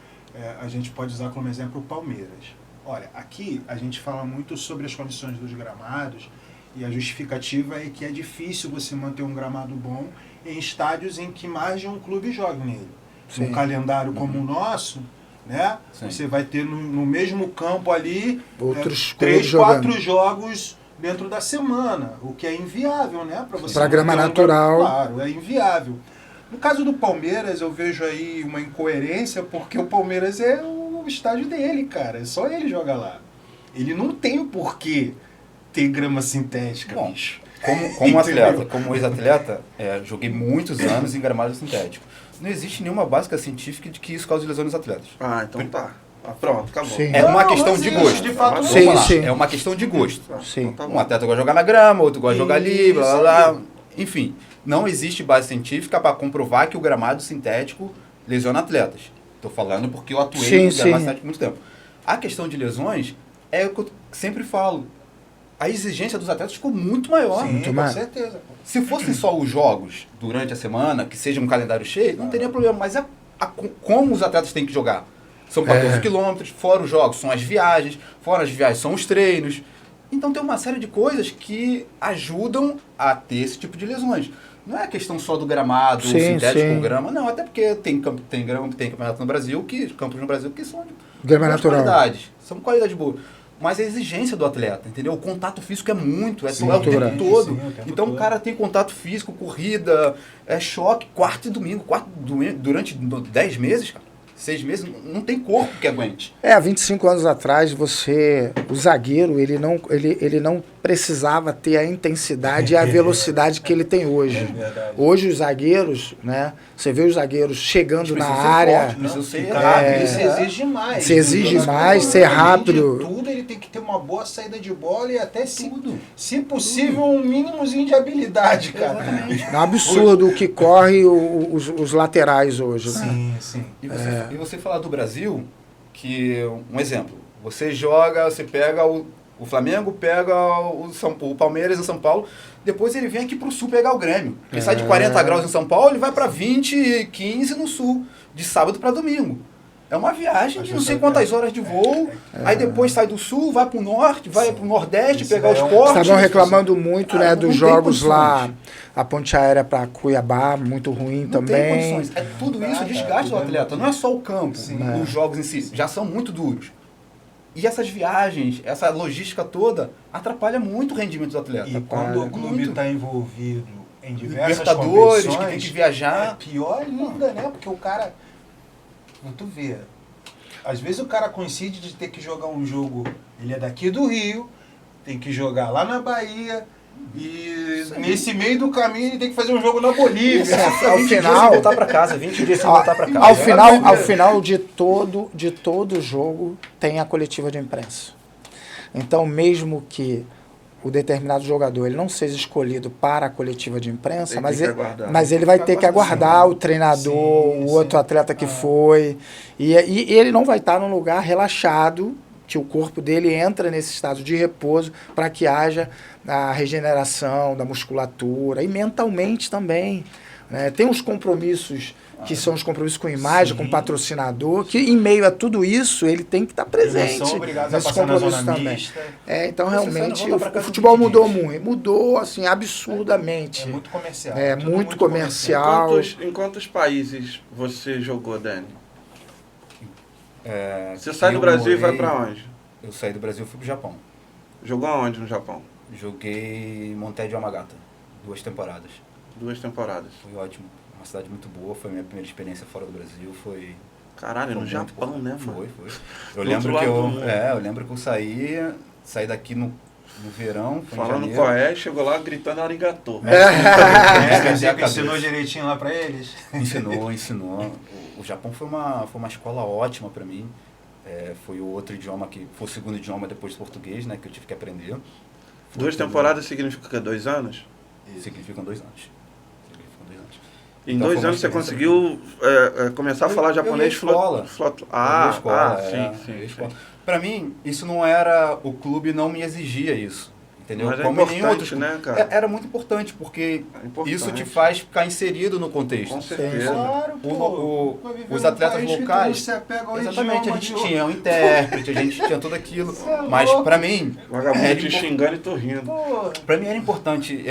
a gente pode usar como exemplo o Palmeiras. Olha, aqui a gente fala muito sobre as condições dos gramados e a justificativa é que é difícil você manter um gramado bom em estádios em que mais de um clube joga nele. Sim. Um calendário como o nosso, né? Sim. Você vai ter no mesmo campo ali Outros 3, clubes 4 jogando. jogos dentro da semana, o que é inviável, né? Pra grama natural. Claro, é inviável. No caso do Palmeiras, eu vejo aí uma incoerência, porque o Palmeiras é o estádio dele, cara. Só ele joga lá. Ele não tem por que ter grama sintética, Bom, bicho. Como atleta, como ex-atleta, joguei muitos anos em gramado sintético. Não existe nenhuma base científica de que isso cause lesões nos atletas. Ah, então tá. Pronto, acabou. Sim. É uma Não, questão mas de existe, gosto. de fato, Vamos sim, lá. sim. É uma questão de gosto. Sim. Então tá Um bom. atleta gosta de jogar na grama, outro gosta de jogar ali, blá blá Isso blá. aí. Enfim, não existe base científica para comprovar que o gramado sintético lesiona atletas. Estou falando porque eu atuei Sim, no gramado sim. sintético há muito tempo. A questão de lesões é o que eu sempre falo. A exigência dos atletas ficou muito maior. Sim, muito com mais. certeza. Pô. Se fossem só os jogos durante a semana, que seja um calendário cheio, não teria problema. Mas como os atletas têm que jogar? São 14 quilômetros, fora os jogos, são as viagens, fora as viagens são os treinos. Então tem uma série de coisas que ajudam a ter esse tipo de lesões. Não é a questão só do gramado, Sim, sintético sim. ou grama, não. Até porque tem campeonato no Brasil, campos no Brasil que são de Grama boas natural. qualidades. São qualidades boas. Mas a exigência do atleta, entendeu? O contato físico é muito, é Sim, o tempo grande. todo. Sim, o tempo Então todo. o cara tem contato físico, corrida, choque, quarta e domingo, durante 10 meses, cara. 6 meses, não tem corpo que aguente. Há 25 anos atrás, o zagueiro, ele não precisava ter a intensidade e a velocidade que ele tem hoje. verdade. Hoje os zagueiros, né? Você vê os zagueiros chegando na Precisam ser área, fortes, precisam ser Cara, rápidos. isso exige mais. Se exige O jogador, mais, ser além de rápido. Tudo, ele tem que ter uma boa saída de bola e até, Tudo. se possível, um mínimozinho de habilidade, cara. é um absurdo o que corre os laterais hoje. Né? Sim, sim. E você falar do Brasil, que, um exemplo, você pega o Flamengo, pega o Palmeiras em São Paulo, depois ele vem aqui pro Sul pegar o Grêmio. Ele sai de 40 graus em São Paulo, ele vai para 20, 15 no Sul, de sábado para domingo. É uma viagem de não sei quantas horas de voo, aí depois sai do Sul, vai pro Norte, vai pro Nordeste, Isso pegar os é um- portos. Estavam reclamando muito, Cara, né, não dos tem jogos condições. lá, a ponte aérea para Cuiabá, muito ruim Não também. tem condições. É tudo isso, desgaste do atleta. Não é só o campo, os jogos em si, já são muito duros. E essas viagens, essa logística toda, atrapalha muito o rendimento do atleta. E quando o clube Muito. está envolvido em diversas Libertadores, competições, que tem que viajar. é pior ainda, né? Porque o cara... Tu vê, às vezes o cara coincide de ter que jogar um jogo, ele é daqui do Rio, tem que jogar lá na Bahia. E nesse meio do caminho ele tem que fazer um jogo na Bolívia. Ao 20 dias final, sem voltar para casa, 20 dias sem voltar para casa. ao final de todo jogo tem a coletiva de imprensa. Então, mesmo que o determinado jogador ele não seja escolhido para a coletiva de imprensa, Ele mas tem que ele, aguardar. mas ele vai ter que aguardar o treinador, Sim, o outro atleta que foi. E ele não vai estar num lugar relaxado, que o corpo dele entra nesse estado de repouso para que haja a regeneração da musculatura e mentalmente também. Né? Tem os compromissos que são os compromissos com imagem, com patrocinador, que em meio a tudo isso ele tem que estar presente. Eles são obrigados a nesses passar na compromissos zona também. mista. Então Você realmente não volta pra o casa futebol 20 mudou dias. muito, mudou assim absurdamente. É muito comercial. É tudo muito comercial. Em quantos países você jogou, Dani? Você Eu sai do Brasil e vai morei- pra onde? Eu saí do Brasil e fui pro Japão. Jogou aonde no Japão? Joguei em Monte de Yamagata, 2 temporadas. 2 temporadas. Foi ótimo, uma cidade muito boa, foi a minha primeira experiência fora do Brasil, foi... Caralho, no muito Japão, bom. né, mano? Foi. Do Eu lembro outro que lado do mundo. eu lembro que eu saí daqui no verão, foi em Falando janeiro. qual é, chegou lá gritando arigatô. Quer dizer que a ensinou cabeça. direitinho lá pra eles? Ensinou. O Japão foi uma escola ótima para mim. Foi o outro idioma foi o segundo idioma depois do português, né, que eu tive que aprender. 2 temporadas significa o quê? 2 anos? Significam 2 anos. Em Então, 2 foi uma anos você experiência conseguiu começar a falar japonês eu ia à escola. Sim. Para mim, isso não era... O clube não me exigia isso. Entendeu? Mas é Como em nenhum importante, outro né, cara? Era muito importante, porque É importante. isso te faz ficar inserido no contexto. Com certeza. Claro, Os atletas locais, exatamente, a gente tinha um intérprete, a gente tinha tudo aquilo, mas para mim, Vagabundo te xingando e tô rindo. para mim era importante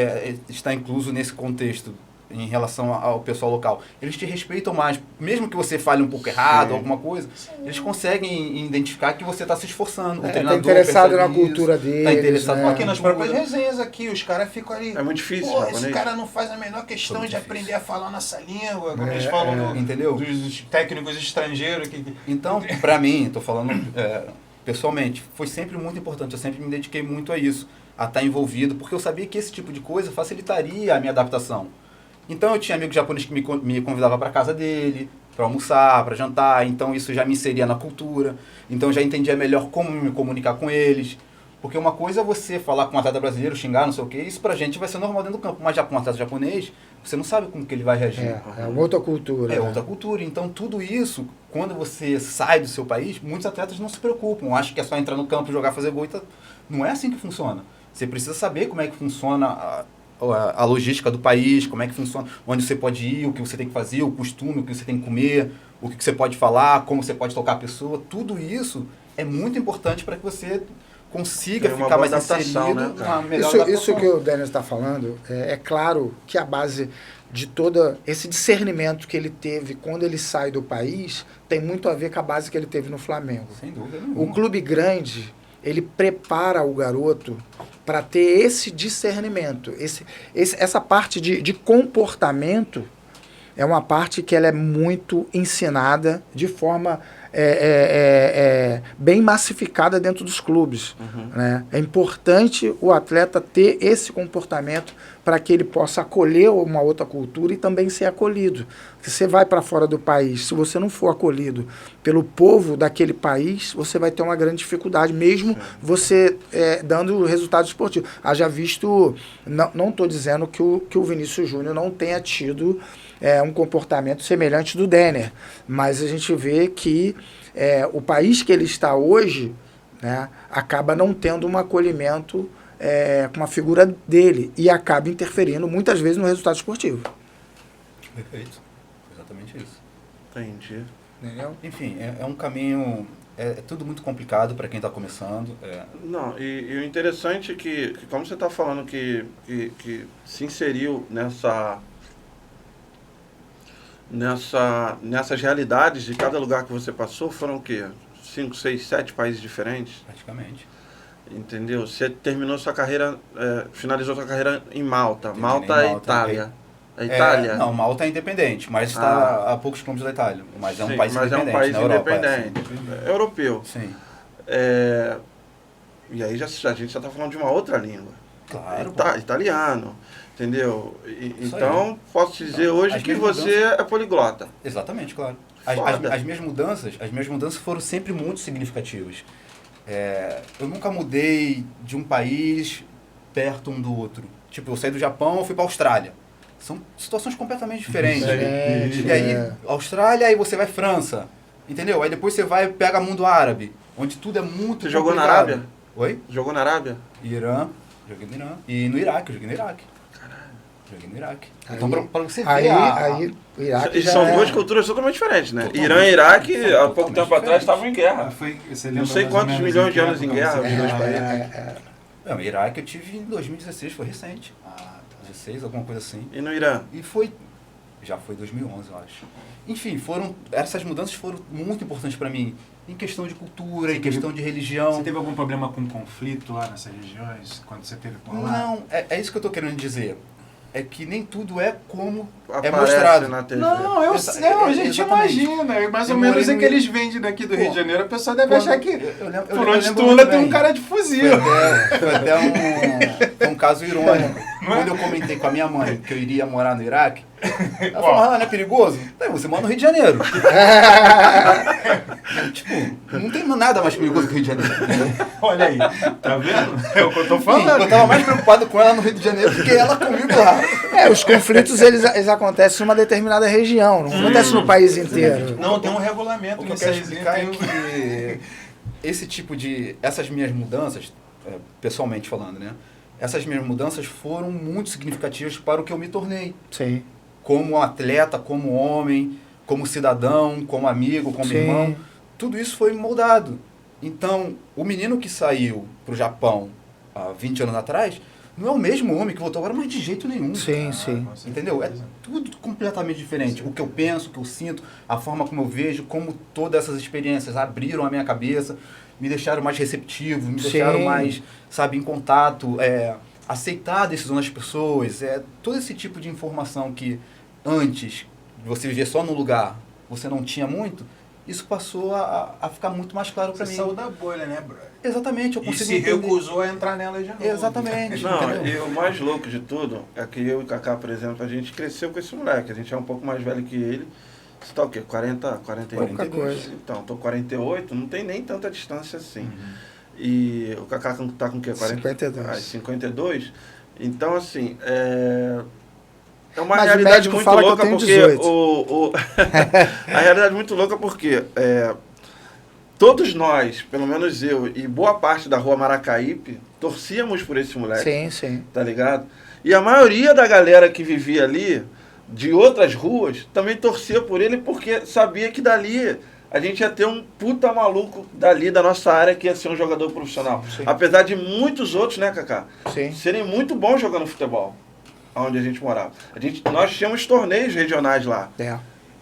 estar incluso nesse contexto em relação ao pessoal local. Eles te respeitam mais, mesmo que você fale um pouco errado, Sim. alguma coisa, eles conseguem identificar que você está se esforçando. O Tá treinador interessado percebe na cultura isso, deles, tá interessado né? na Aqui nas cultura. próprias resenhas aqui, os caras ficam ali. É muito difícil, Pô, japonês. esse cara não faz a menor questão Muito de difícil. aprender a falar nossa língua, como eles falam entendeu? dos técnicos estrangeiros. Então, para mim, estou falando pessoalmente, foi sempre muito importante. Eu sempre me dediquei muito a isso, a estar envolvido, porque eu sabia que esse tipo de coisa facilitaria a minha adaptação. Então, eu tinha amigos japoneses que me convidavam para casa dele, para almoçar, para jantar. Então, isso já me inseria na cultura. Então, eu já entendia melhor como me comunicar com eles. Porque uma coisa é você falar com um atleta brasileiro, xingar, não sei o quê, isso pra gente vai ser normal dentro do campo. Mas já com um atleta japonês, você não sabe como que ele vai reagir. É outra cultura. É né? outra cultura. Então, tudo isso, quando você sai do seu país, muitos atletas não se preocupam. Acham que é só entrar no campo, jogar, fazer gol. Não é assim que funciona. Você precisa saber como é que funciona a logística do país, como é que funciona, onde você pode ir, o que você tem que fazer, o costume, o que você tem que comer, o que você pode falar, como você pode tocar a pessoa. Tudo isso é muito importante para que você consiga Tem uma ficar boa mais adaptação, inserido, né, cara? uma melhor Isso adaptação. que o Daniel está falando, é claro que a base de todo esse discernimento que ele teve quando ele sai do país tem muito a ver com a base que ele teve no Flamengo. Sem dúvida O nenhuma. clube grande, ele prepara o garoto para ter esse discernimento. Essa parte de comportamento é uma parte que ela é muito ensinada de forma bem massificada dentro dos clubes. Né? É importante o atleta ter esse comportamento para que ele possa acolher uma outra cultura e também ser acolhido. Se você vai para fora do país, se você não for acolhido pelo povo daquele país, você vai ter uma grande dificuldade, mesmo você dando resultados esportivos. Haja visto, não estou dizendo que o Vinícius Júnior não tenha tido um comportamento semelhante do Denner, mas a gente vê que o país que ele está hoje, né, acaba não tendo um acolhimento com a figura dele e acaba interferindo muitas vezes no resultado esportivo. Perfeito. Exatamente isso. Entendi. Entendeu? Enfim, é um caminho... É tudo muito complicado para quem está começando. Não, e o interessante é que como você está falando que se inseriu nessas realidades de cada lugar que você passou, foram o quê? 5, 6, 7 países diferentes? Praticamente. Entendeu? Você terminou sua carreira, finalizou sua carreira em Malta. Terminei Malta em é Malta, Itália. É Itália? Não, Malta é independente, mas está a poucos quilômetros da Itália. Mas é um Sim, país mas independente. é um país na Europa, independente. Europeu. Sim. E aí a gente já tá falando de uma outra língua. Claro. Italiano, entendeu? Isso Então, posso te dizer hoje As que minhas você é poliglota. Exatamente, claro. Foda. As minhas mudanças foram sempre muito significativas. Eu nunca mudei de um país perto um do outro. Tipo, eu saí do Japão, eu fui pra Austrália. São situações completamente diferentes. E aí, Austrália, aí você vai França. Entendeu? Aí depois você vai pega mundo árabe, onde tudo é muito Você jogou na complicado. Arábia? Oi? Jogou na Arábia? Irã, joguei no Irã. E no Iraque, eu joguei no Iraque. Joguei no Iraque. Então, pra você ver Aí o Iraque E já são é- duas culturas totalmente diferentes, né? Totalmente. Irã e Iraque, há pouco Totalmente tempo atrás, estavam em guerra. Você Não lembra sei mais ou quantos menos milhões de que anos em época guerra você os dois jogava? países. Não, Iraque eu tive em 2016, foi recente. 16, alguma coisa assim. E no Irã? E já foi 2011, eu acho. Enfim, essas mudanças foram muito importantes para mim. Em questão de cultura, em questão de religião. Você teve algum problema com conflito lá nessas regiões, quando você teve por lá? Não, é isso que eu tô querendo dizer. É que nem tudo é como é Aparece mostrado. na TV. Não, a gente Exatamente. imagina. É mais ou Eu menos morei o no- que eles vendem daqui do Rio de Janeiro. A pessoa deve achar que eu lembro por onde muito tu anda tem bem. um cara de fuzil. Foi até um caso irônico. Quando eu comentei com a minha mãe que eu iria morar no Iraque, ela falou, não é perigoso? Não, você mora no Rio de Janeiro. Tipo, não tem nada mais perigoso que o Rio de Janeiro. Olha aí, tá vendo? É o que eu tô Enfim, falando. eu tava mais preocupado com ela no Rio de Janeiro do que ela comigo lá. Os conflitos eles acontecem numa determinada região, não acontece no país inteiro. Não, tem um regulamento O que eu nisso quero aí. explicar é tem um- que essas minhas mudanças, pessoalmente falando, né? Essas minhas mudanças foram muito significativas para o que eu me tornei. Sim. Como atleta, como homem, como cidadão, como amigo, como Sim. irmão. Tudo isso foi moldado. Então, o menino que saiu para o Japão há 20 anos atrás, não é o mesmo homem que voltou agora, mas de jeito nenhum. Sim, sim. Com certeza. Entendeu? É tudo completamente diferente. O que eu penso, o que eu sinto, a forma como eu vejo, como todas essas experiências abriram a minha cabeça, me deixaram mais receptivo, me Sim. deixaram mais, sabe, em contato, aceitar a decisão das pessoas, todo esse tipo de informação que antes de você viver só num lugar, você não tinha muito, isso passou a ficar muito mais claro para Você mim. saiu da bolha, né, brother? Exatamente, eu E consigo se entender. recusou a entrar nela de novo. Exatamente. Não, entendeu? e o mais louco de tudo é que eu e o Kaká, por exemplo, a gente cresceu com esse moleque. A gente é um pouco mais velho que ele. Você tá o quê? 40, 41? Pouca coisa. Então, tô 48, não tem nem tanta distância assim. E o Kaká tá com o quê? 52. 52? Então, assim, é uma Mas o realidade médico muito fala que eu louca tenho porque 18. a realidade é muito louca porque todos nós, pelo menos eu e boa parte da rua Maracaípe, torcíamos por esse moleque. Sim, sim. Tá ligado? E a maioria da galera que vivia ali, de outras ruas, também torcia por ele porque sabia que dali a gente ia ter um puta maluco dali da nossa área que ia ser um jogador profissional. Sim. Apesar de muitos outros, né, Kaká? Sim. Serem muito bons jogando futebol, onde a gente morava. Nós tínhamos torneios regionais lá.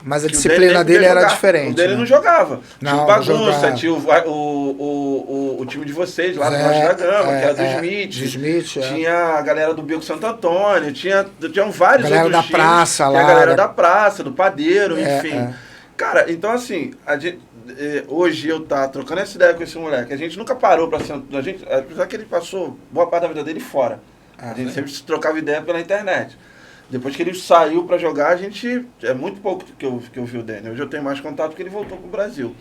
Mas a Que o disciplina nem dele podia era jogar. diferente. O dele né? não jogava. Tinha Não, o não Bagunça, jogava. tinha o time de vocês lá do Vasco da Gama, que era do Smith. Do Smith, Tinha a galera do Beco Santo Antônio, tinham vários Galera outros da times. praça Tinha lá, a galera da- da praça, do Padeiro, É, enfim. é. Cara, então assim, hoje eu tá trocando essa ideia com esse moleque. A gente nunca parou pra sentar. Apesar que ele passou boa parte da vida dele fora. A gente sempre se trocava ideia pela internet. Depois que ele saiu pra jogar, a gente... É muito pouco que eu vi o Daniel. Hoje eu tenho mais contato porque ele voltou pro Brasil.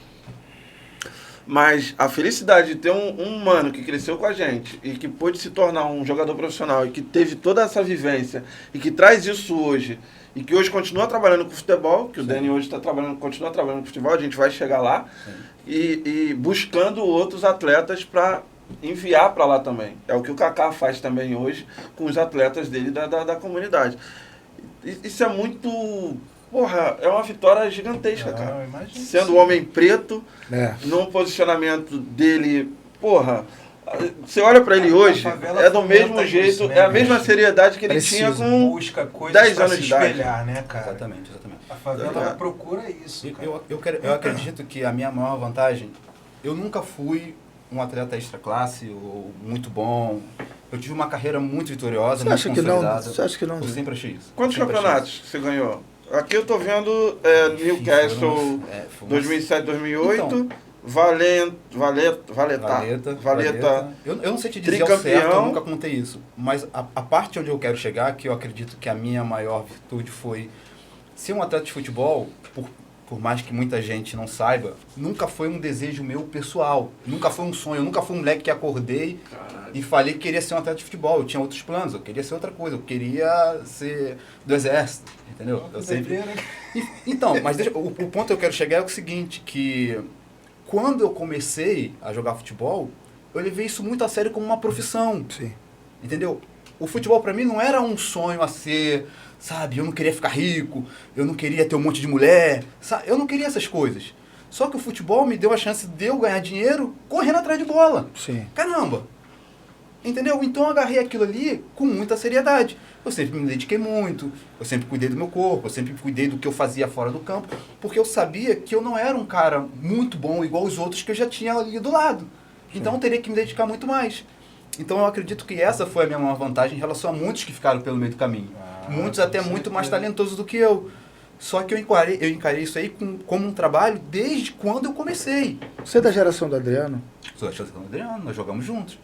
Mas a felicidade de ter um mano que cresceu com a gente e que pôde se tornar um jogador profissional e que teve toda essa vivência e que traz isso hoje e que hoje continua trabalhando com futebol, que o Dani hoje continua trabalhando com futebol, a gente vai chegar lá e buscando outros atletas para enviar para lá também. É o que o Kaká faz também hoje com os atletas dele da comunidade. Isso é muito... Porra, é uma vitória gigantesca, cara. eu imagino. Sendo um homem preto, É. num posicionamento dele, porra, você olha pra ele hoje, A favela é do mesmo fomenta jeito, isso, né, é a mesma bicho? seriedade que ele Preciso. tinha com Busca coisas 10 pra anos se de idade. espelhar, né, cara? Exatamente, exatamente. A favela Tá. ela procura isso, cara. Eu acredito que a minha maior vantagem, eu nunca fui um atleta extra classe ou muito bom. Eu tive uma carreira muito vitoriosa, Você muito acha que não? consolidada. Você acha que não? Eu sempre achei isso. Quantos Sempre achei campeonatos você ganhou? Aqui eu tô vendo isso. Newcastle Foi 2007, 2008, Então, Valeta. Eu não sei te dizer ao Tricampeão. certo, eu nunca contei isso. Mas a parte onde eu quero chegar, que eu acredito que a minha maior virtude foi ser um atleta de futebol, por mais que muita gente não saiba, nunca foi um desejo meu pessoal. Nunca foi um sonho. Eu nunca fui um moleque que acordei e falei que queria ser um atleta de futebol. Eu tinha outros planos, eu queria ser outra coisa. Eu queria ser do exército, entendeu? Eu sempre... Então, mas o ponto que eu quero chegar é o seguinte, que quando eu comecei a jogar futebol, eu levei isso muito a sério como uma profissão. Sim. Entendeu? O futebol pra mim não era um sonho a ser, sabe? Eu não queria ficar rico, eu não queria ter um monte de mulher, sabe? Eu não queria essas coisas. Só que o futebol me deu a chance de eu ganhar dinheiro correndo atrás de bola. Sim. Caramba! Entendeu? Então eu agarrei aquilo ali com muita seriedade. Eu sempre me dediquei muito, eu sempre cuidei do meu corpo, eu sempre cuidei do que eu fazia fora do campo, porque eu sabia que eu não era um cara muito bom igual os outros que eu já tinha ali do lado. Então eu teria que me dedicar muito mais. Então eu acredito que essa foi a minha maior vantagem em relação a muitos que ficaram pelo meio do caminho. Muitos até muito mais talentosos do que eu. Só que eu encarei isso aí como um trabalho desde quando eu comecei. Você é da geração do Adriano? Sou da geração do Adriano, nós jogamos juntos.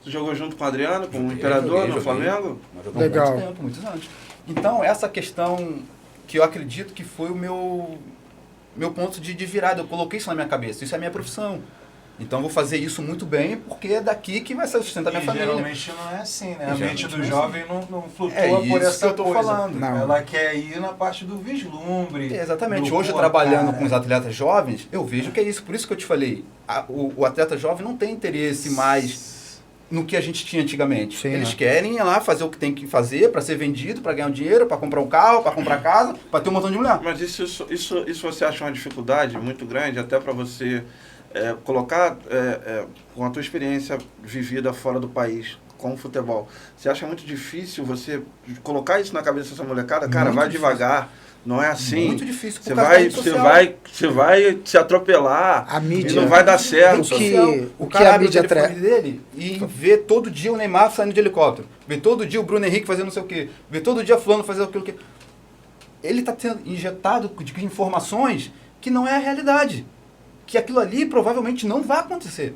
Você jogou junto com o Adriano, com o Imperador no Flamengo? Nós jogamos Legal. muito tempo, muitos anos. Então essa questão que eu acredito que foi o meu ponto de virada. Eu coloquei isso na minha cabeça, isso é a minha profissão. Então eu vou fazer isso muito bem, porque é daqui que vai sustentar minha família. Geralmente não é assim, né? A mente do não é jovem não flutua É por isso essa que eu tô coisa. falando. Não. Ela quer ir na parte do vislumbre. Exatamente. do Hoje, pô, trabalhando cara, com os atletas jovens, eu vejo que é isso. Por isso que eu te falei, o atleta jovem não tem interesse mais no que a gente tinha antigamente. Sim, Eles né? querem ir lá fazer o que tem que fazer para ser vendido, para ganhar um dinheiro, para comprar um carro, para comprar casa, para ter um montão de mulher. Mas isso você acha uma dificuldade muito grande, até para você colocar com a tua experiência vivida fora do país com o futebol. Você acha muito difícil você colocar isso na cabeça dessa molecada? Cara, Muito vai difícil. devagar. Não é assim. Muito difícil. por Você causa da vai, rede você social. vai se atropelar. A E mídia. não vai dar certo. O O que cara a abre o mídia telefone dele e vê todo dia o Neymar saindo de helicóptero. Vê todo dia o Bruno Henrique fazendo não sei o quê. Vê todo dia fulano fazendo aquilo que... Ele está sendo injetado de informações que não é a realidade. Que aquilo ali provavelmente não vai acontecer.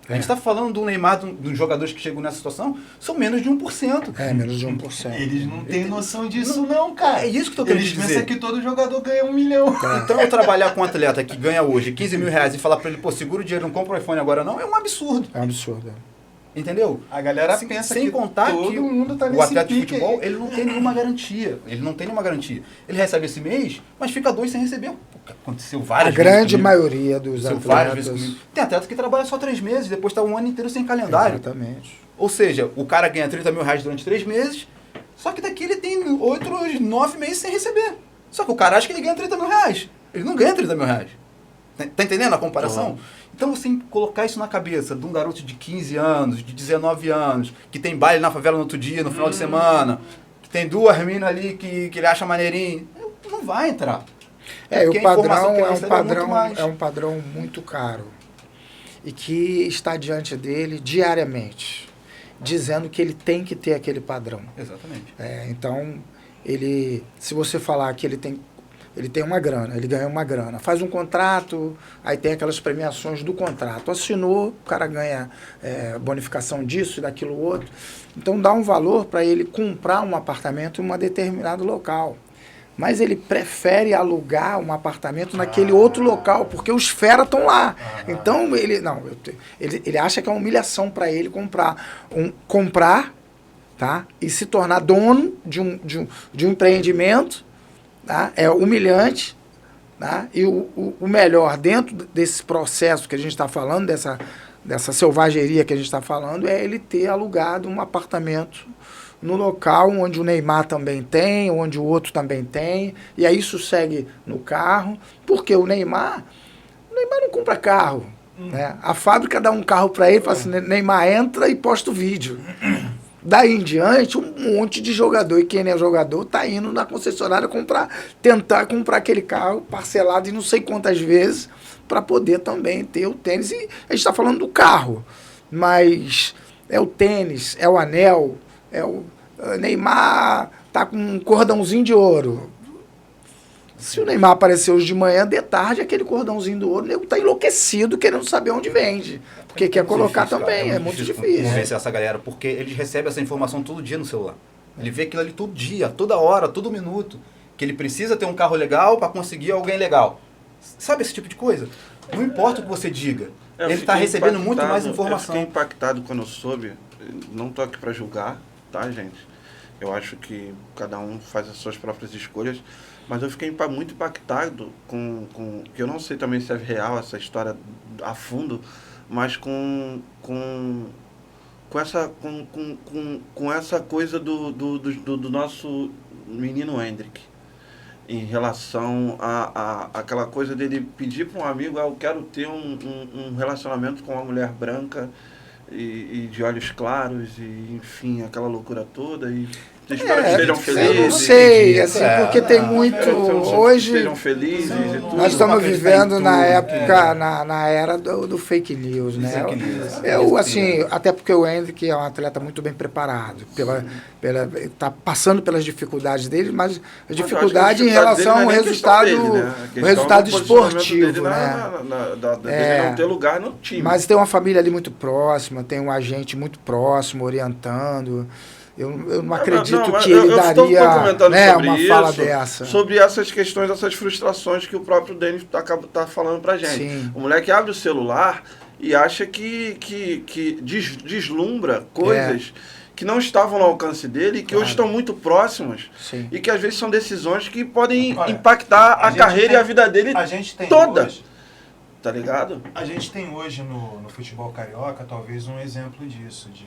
A gente está falando do Neymar, dos jogadores que chegam nessa situação, são menos de 1%. É, menos de 1%. Eles não têm noção disso não, cara. É isso que eu tô querendo Eles dizer. pensam que todo jogador ganha 1 milhão. Então eu trabalhar com um atleta que ganha hoje 15 mil reais e falar para ele, pô, segura o dinheiro, não compra o iPhone agora não, é um absurdo. É um absurdo. Entendeu? A galera Sem- pensa sem que contar todo que mundo tá o nesse atleta de pique futebol, aí. ele não tem nenhuma garantia. Ele recebe esse mês, mas fica 2 sem receber. Pô, aconteceu A várias vezes grande comigo. maioria dos Aconteceu várias atletas... vezes comigo. Tem atleta que trabalha só 3 meses, depois está um ano inteiro sem calendário. Exatamente. Ou seja, o cara ganha 30 mil reais durante 3 meses, só que daqui ele tem outros 9 meses sem receber. Só que o cara acha que ele ganha 30 mil reais. Ele não ganha 30 mil reais. Tá entendendo a comparação? Então você colocar isso na cabeça de um garoto de 15 anos, de 19 anos, que tem baile na favela no outro dia, no final de semana, que tem 2 minas ali que ele acha maneirinho, não vai entrar. É, Porque o a informação padrão que ele é um recebe é muito padrão, mais. é um padrão muito caro. E que está diante dele diariamente, dizendo que ele tem que ter aquele padrão. Exatamente. Então, se você falar que ele tem uma grana, ele ganha uma grana, faz um contrato, aí tem aquelas premiações do contrato. Assinou, o cara ganha bonificação disso e daquilo outro. Então dá um valor para ele comprar um apartamento em um determinado local. Mas ele prefere alugar um apartamento naquele outro local, porque os feras estão lá. Então ele acha que é uma humilhação para ele comprar, tá? E se tornar dono de um empreendimento. Tá? É humilhante, tá? E o melhor dentro desse processo que a gente está falando, dessa selvageria que a gente está falando, é ele ter alugado um apartamento no local onde o Neymar também tem, onde o outro também tem, e aí isso segue no carro, porque o Neymar não compra carro, né? A fábrica dá um carro para ele, fala assim, Neymar entra e posta o vídeo. Daí em diante, um monte de jogador, e quem é jogador tá indo na concessionária tentar comprar aquele carro parcelado e não sei quantas vezes para poder também ter o tênis. E a gente está falando do carro, mas é o tênis, é o anel, é o Neymar tá com um cordãozinho de ouro. Se o Neymar aparecer hoje de manhã, de tarde, aquele cordãozinho do ouro, o nego tá enlouquecido querendo saber onde vende. Porque quer colocar difícil, cara, também, é muito difícil. Convencer essa galera, porque eles recebem essa informação todo dia no celular. Ele vê aquilo ali todo dia, toda hora, todo minuto. Que ele precisa ter um carro legal para conseguir alguém legal. Sabe esse tipo de coisa? Não importa o que você diga. Ele está recebendo muito mais informação. Eu fiquei impactado quando eu soube. Não tô aqui para julgar, tá, gente? Eu acho que cada um faz as suas próprias escolhas. Mas eu fiquei muito impactado com que eu não sei também se é real essa história a fundo, mas com essa coisa do nosso menino Hendrick, em relação a aquela coisa dele pedir para um amigo, eu quero ter um relacionamento com uma mulher branca e de olhos claros, e enfim, aquela loucura toda, e espero que estejam felizes. Eu não sei, assim, porque tem muito... Hoje, estejam felizes e tudo. nós estamos vivendo na época, na era do fake news, né? Eu, assim, até porque o Hendrick é um atleta muito bem preparado, tá passando pelas dificuldades dele, mas a dificuldade em relação ao resultado, o resultado esportivo, né? Dele não ter lugar no time. Mas tem uma família ali muito próxima, tem um agente muito próximo, orientando. Eu não acredito que ele daria uma fala dessa. Sobre essas questões, essas frustrações que o próprio Denis tá falando pra gente. Sim. O moleque abre o celular e acha que deslumbra coisas que não estavam no alcance dele e que hoje estão muito próximas. Sim. E que às vezes são decisões que podem impactar a carreira e a vida dele toda. Hoje, tá ligado? a gente tem hoje no futebol carioca talvez um exemplo disso, de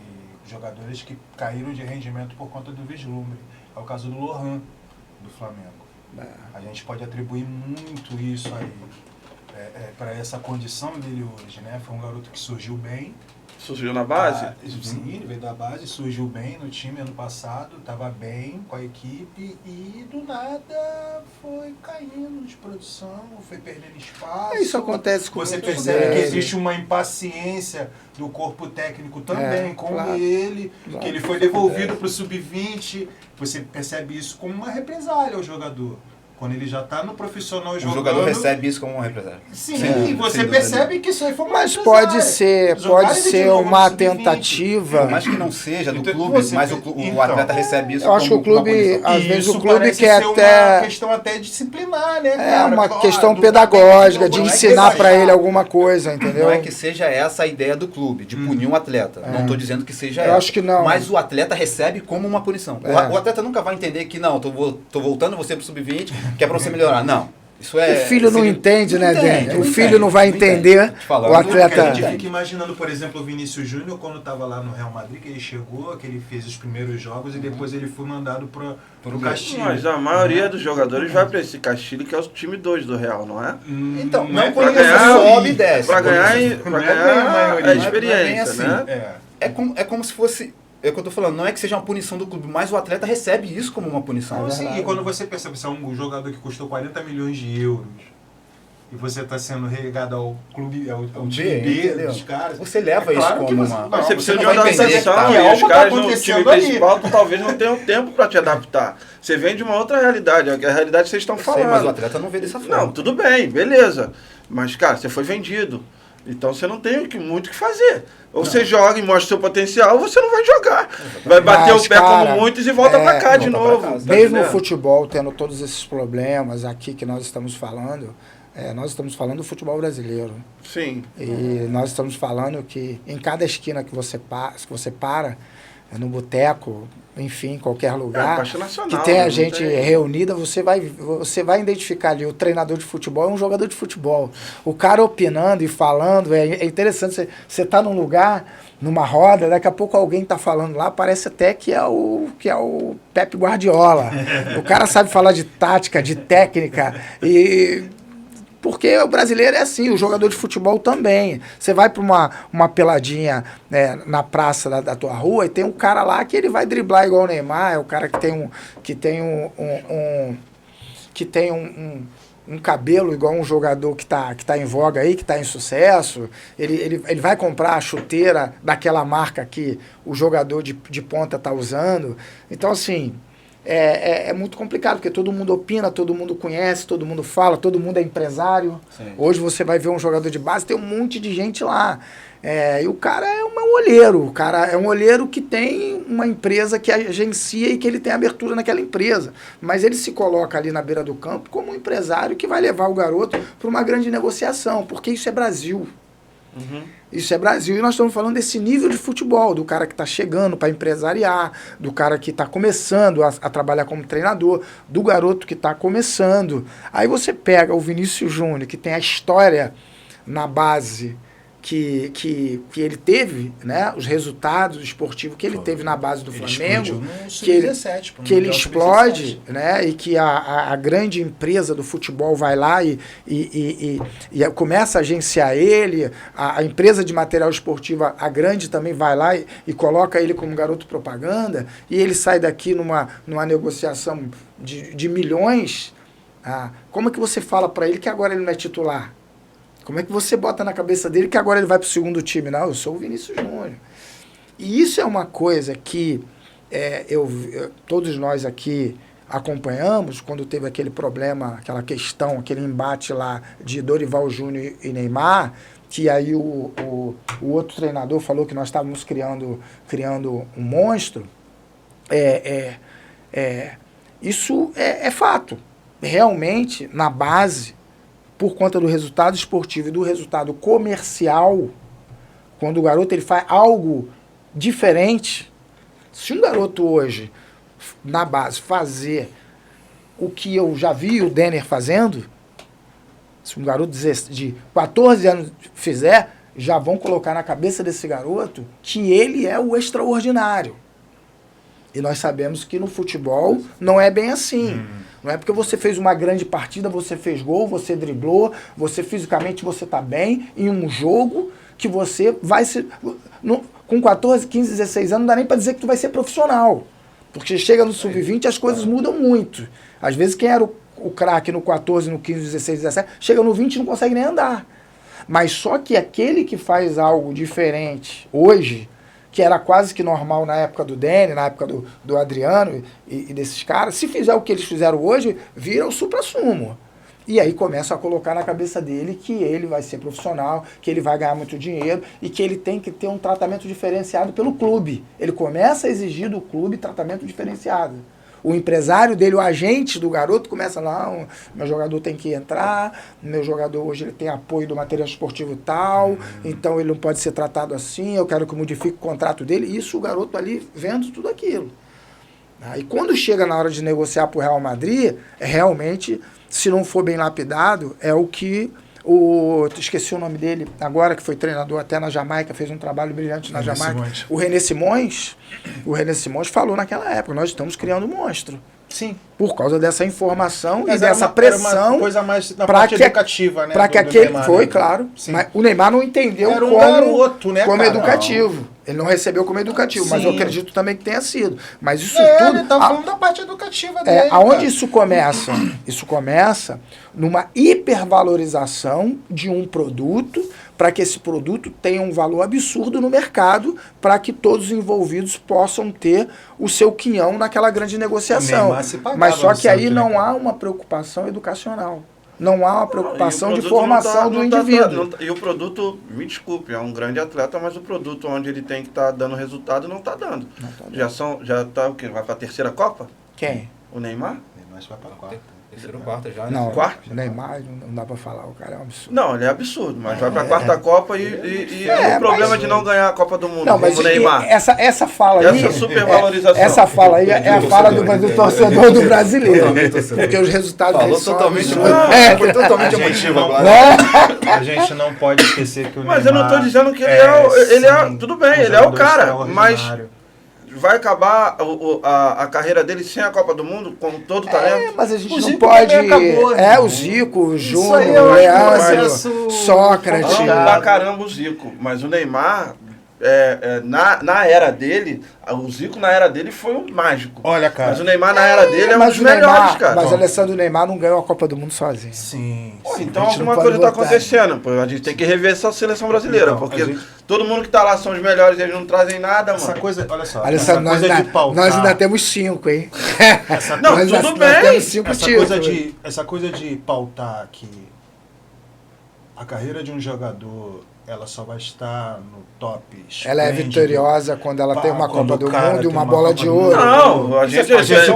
jogadores que caíram de rendimento por conta do vislumbre. É o caso do Lohan, do Flamengo. A gente pode atribuir muito isso aí para essa condição dele hoje, né? Foi um garoto que surgiu bem. Surgiu na base? Sim, ele veio da base, surgiu bem no time ano passado, estava bem com a equipe e do nada foi caindo de produção, foi perdendo espaço. Isso acontece com Você muitos percebe que deles. existe uma impaciência do corpo técnico também com claro. ele, Claro. que ele foi devolvido para o sub-20. Você percebe isso como uma represália ao jogador. Quando ele já está no profissional O jogando... jogador recebe isso como uma represália. Sim, Sem e você dúvida percebe que isso aí foi uma Mas represália. pode Jogar ele de ser novo no uma sub-20. tentativa. Por mais que não seja do Então, clube, você mas tem- o então, atleta recebe isso eu acho como que o clube, uma punição. às vezes Isso o clube parece quer ser até... uma questão até disciplinar, né, É cara? uma Ó, questão do- pedagógica, de não é que ensinar vai para ele achar. alguma coisa, entendeu? Não é que seja essa a ideia do clube, de punir um atleta. Não estou dizendo que seja Eu essa. acho que não. Mas o atleta recebe como uma punição. É. O atleta nunca vai entender que, não, tô voltando você pro sub-20, que é para você melhorar. Não. Isso é... O filho não entende, né, entende, Dani? O não filho entende, não vai entender Te falando o do Porque a atleta... gente fica imaginando, por exemplo, o Vinícius Júnior, quando estava lá no Real Madrid, que ele chegou, que ele fez os primeiros jogos e depois ele foi mandado pro Castilho. Mas a maioria dos jogadores vai para esse Castilho, que é o time 2 do Real, não é? Então, não é por pra isso ganhar, sobe e desce. Pra ganhar, Não é bem a maioria, a não é experiência, bem assim. né? É como se fosse... É o que eu tô falando, não é que seja uma punição do clube, mas o atleta recebe isso como uma punição. Então, assim, e quando você percebe, se é um jogador que custou 40 milhões de euros e você está sendo relegado ao clube, ao time B entendeu? dos caras... Você leva isso claro que como você- uma... Mas você precisa não de vai uma entender adaptação que tá- e que os algo tá caras no time acontecendo ali. principal talvez não tenham tempo para te adaptar. Você vem de uma outra realidade, a realidade que vocês estão Eu sei, falando. mas o atleta não vê dessa forma. Não, tudo bem, beleza. Mas, cara, você foi vendido. Então você não tem muito o que fazer. Ou você joga e mostra seu potencial, ou você não vai jogar. Vai bater Mas, o pé cara, como muitos e volta pra cá de volta pra novo. casa. tá Mesmo o entendendo? futebol tendo todos esses problemas aqui que nós estamos falando, nós estamos falando do futebol brasileiro. Sim. E nós estamos falando que em cada esquina que você para, no boteco, enfim, em qualquer lugar, faixa nacional, que tem a não gente tem- reunida, você vai identificar ali, o treinador de futebol é um jogador de futebol. O cara opinando e falando, é interessante, você tá num lugar, numa roda, daqui a pouco alguém tá falando lá, parece até que é o Pep Guardiola. O cara sabe falar de tática, de técnica, porque o brasileiro é assim, o jogador de futebol também. Você vai para uma peladinha na praça da tua rua e tem um cara lá que ele vai driblar igual o Neymar, é o cara que tem um cabelo igual um jogador que tá em voga aí, que está em sucesso. Ele vai comprar a chuteira daquela marca que o jogador de ponta está usando. Então, assim, é muito complicado, porque todo mundo opina, todo mundo conhece, todo mundo fala, todo mundo é empresário. Sim. Hoje você vai ver um jogador de base, tem um monte de gente lá. E o cara é um olheiro, o cara é um olheiro que tem uma empresa que agencia e que ele tem abertura naquela empresa. Mas ele se coloca ali na beira do campo como um empresário que vai levar o garoto para uma grande negociação, porque isso é Brasil. Isso é Brasil, e nós estamos falando desse nível de futebol, do cara que está chegando para empresariar, do cara que está começando a trabalhar como treinador, do garoto que está começando. Aí você pega o Vinícius Júnior, que tem a história na base que ele teve, né, os resultados esportivos que ele teve na base do Flamengo, que ele explode, né, e que a grande empresa do futebol vai lá e começa a agenciar ele, a empresa de material esportivo, a grande também vai lá e coloca ele como garoto propaganda, e ele sai daqui numa negociação de milhões. Como é que você fala para ele que agora ele não é titular? Como é que você bota na cabeça dele que agora ele vai para o segundo time? Não, eu sou o Vinícius Júnior. E isso é uma coisa que todos nós aqui acompanhamos, quando teve aquele problema, aquela questão, aquele embate lá de Dorival Júnior e Neymar, que aí o outro treinador falou que nós estávamos criando um monstro. Isso é fato. Realmente, na base, por conta do resultado esportivo e do resultado comercial, quando o garoto ele faz algo diferente, se um garoto hoje, na base, fazer o que eu já vi o Denner fazendo, se um garoto de 14 anos fizer, já vão colocar na cabeça desse garoto que ele é o extraordinário. E nós sabemos que no futebol não é bem assim. Não é porque você fez uma grande partida, você fez gol, você driblou, você fisicamente você está bem em um jogo que você vai ser... Com 14, 15, 16 anos não dá nem para dizer que tu vai ser profissional. Porque chega no sub-20 as coisas mudam muito. Às vezes quem era o craque no 14, no 15, 16, 17, chega no 20 e não consegue nem andar. Mas só que aquele que faz algo diferente hoje, que era quase que normal na época do Dene, na época do Adriano e desses caras, se fizer o que eles fizeram hoje, vira o supra-sumo. E aí começa a colocar na cabeça dele que ele vai ser profissional, que ele vai ganhar muito dinheiro e que ele tem que ter um tratamento diferenciado pelo clube. Ele começa a exigir do clube tratamento diferenciado. O empresário dele, o agente do garoto, começa lá, meu jogador tem que entrar, meu jogador hoje ele tem apoio do material esportivo tal, então ele não pode ser tratado assim, eu quero que eu modifique o contrato dele. Isso o garoto ali vendo tudo aquilo. E quando chega na hora de negociar para o Real Madrid, realmente, se não for bem lapidado, é o que esqueci o nome dele agora, que foi treinador até na Jamaica, fez um trabalho brilhante na Jamaica. O René Simões falou naquela época, nós estamos criando um monstro. Sim. Por causa dessa informação Mas e dessa pressão. Era uma coisa mais na parte educativa, né? Para que aquele. Neymar, foi, né? claro. Sim. Mas o Neymar não entendeu era um garoto, né, como cara? educativo. Não. Ele não recebeu como educativo, Sim. mas eu acredito também que tenha sido. Mas isso tudo. Ele tá falando da parte educativa dele. Aonde cara. isso começa? Isso começa numa hipervalorização de um produto, para que esse produto tenha um valor absurdo no mercado, para que todos os envolvidos possam ter o seu quinhão naquela grande negociação. Mas só que aí não há uma preocupação educacional. Não há uma preocupação de formação do indivíduo. E o produto, me desculpe, é um grande atleta, mas o produto onde ele tem que estar dando resultado não está dando. Já está o quê? Vai para a terceira Copa? Quem? O Neymar? Neymar vai para a quarta. Terceiro, quarta já. Não, quarto? O Neymar não dá pra falar, o cara é um absurdo. Não, ele é absurdo, mas vai pra quarta Copa e o problema de não ganhar a Copa do Mundo, não, mas o Neymar. Essa fala aí... Essa supervalorização. Essa fala aí é a fala do torcedor do brasileiro. Porque os resultados falou são totalmente absurdos. foi totalmente emotivo agora. A gente não pode esquecer que o Mas Neymar... eu não tô dizendo que ele é tudo bem, ele é o cara, mas... Vai acabar a carreira dele sem a Copa do Mundo, com todo o talento? Mas a gente O não Zico pode... acabou, né? o Zico, o Isso aí Júnior, eu o acho que é um Leandro, processo- Sócrates... Amo pra caramba o Zico, mas o Neymar na era dele, o Zico na era dele foi um mágico. Olha, cara. Mas o Neymar na era dele é um mas dos o Neymar, melhores, cara. Mas o Alessandro Neymar não ganhou a Copa do Mundo sozinho. Sim. Pô, sim. então a gente não alguma pode coisa tá botar. acontecendo, pô. A gente tem que rever essa seleção brasileira, Então, porque a gente- todo mundo que tá lá são os melhores e eles não trazem nada, Essa mano. coisa, olha só, Alessandro, essa coisa de pautar. nós ainda temos 5, hein? Não, Nós tudo nós bem. temos 5 essa títulos. essa coisa de pautar que a carreira de um jogador ela só vai estar no top. Ela é esplêndido. vitoriosa quando ela tem uma Quando Copa o do cara Mundo e tem uma uma bola Copa de do ouro. Não, a gente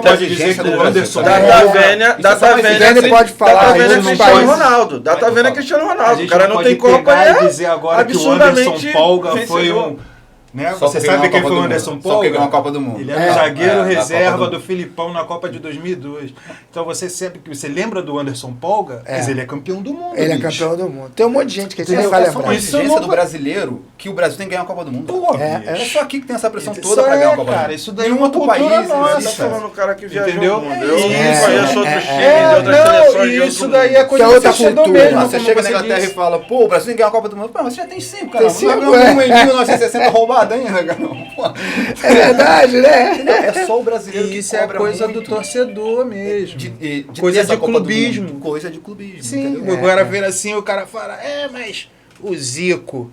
pode dizer que o Anderson Data Vênia, Vênia pode falar, Data Vênia isso é não Cristiano pode. Ronaldo. Data Vênia é Cristiano A Ronaldo. O gente cara não pode tem Copa pegar e e dizer agora que o absurdamente Anderson Polga foi vencedor. um... Né? Só Você porque sabe ganhou a quem Copa foi o do Anderson Mundo. Só porque ganhou a Polga? Copa do Mundo. Ele era o zagueiro da reserva Copa do Filipão na Copa de 2002. Então você lembra do Anderson Polga? É. Mas ele é campeão do mundo. Ele é bicho. campeão do mundo. Tem um monte de gente que a gente Entendeu? não vai É só uma lembrar. Isso exigência não do vai- brasileiro que o Brasil tem que ganhar a Copa do Mundo. Pô, É, bicho. É só aqui que tem essa pressão Isso toda pra ganhar a Copa do cara, Mundo. isso daí é Nenhum uma outro cultura país nossa. Tá existe. falando o cara que viajou Entendeu? o mundo. Eu É, conheço outros times é. de outras seleções de isso outro daí é mundo. coisa Que é de outra torcedor cultura. mesmo. Você como chega na você Inglaterra disse. e fala, pô, o Brasil tem que ganhar a Copa do Mundo. Pô, mas você já tem 5, cara. Tem Você cinco, ganhou é. uma em 1960 roubada ainda, cara. Pô, É verdade, né? é só o brasileiro que Isso é cobra coisa muito do torcedor mesmo. de Coisa ter essa de Copa do clubismo. Mundo. Coisa de clubismo. Sim, entendeu? agora ver assim o cara fala, mas o Zico.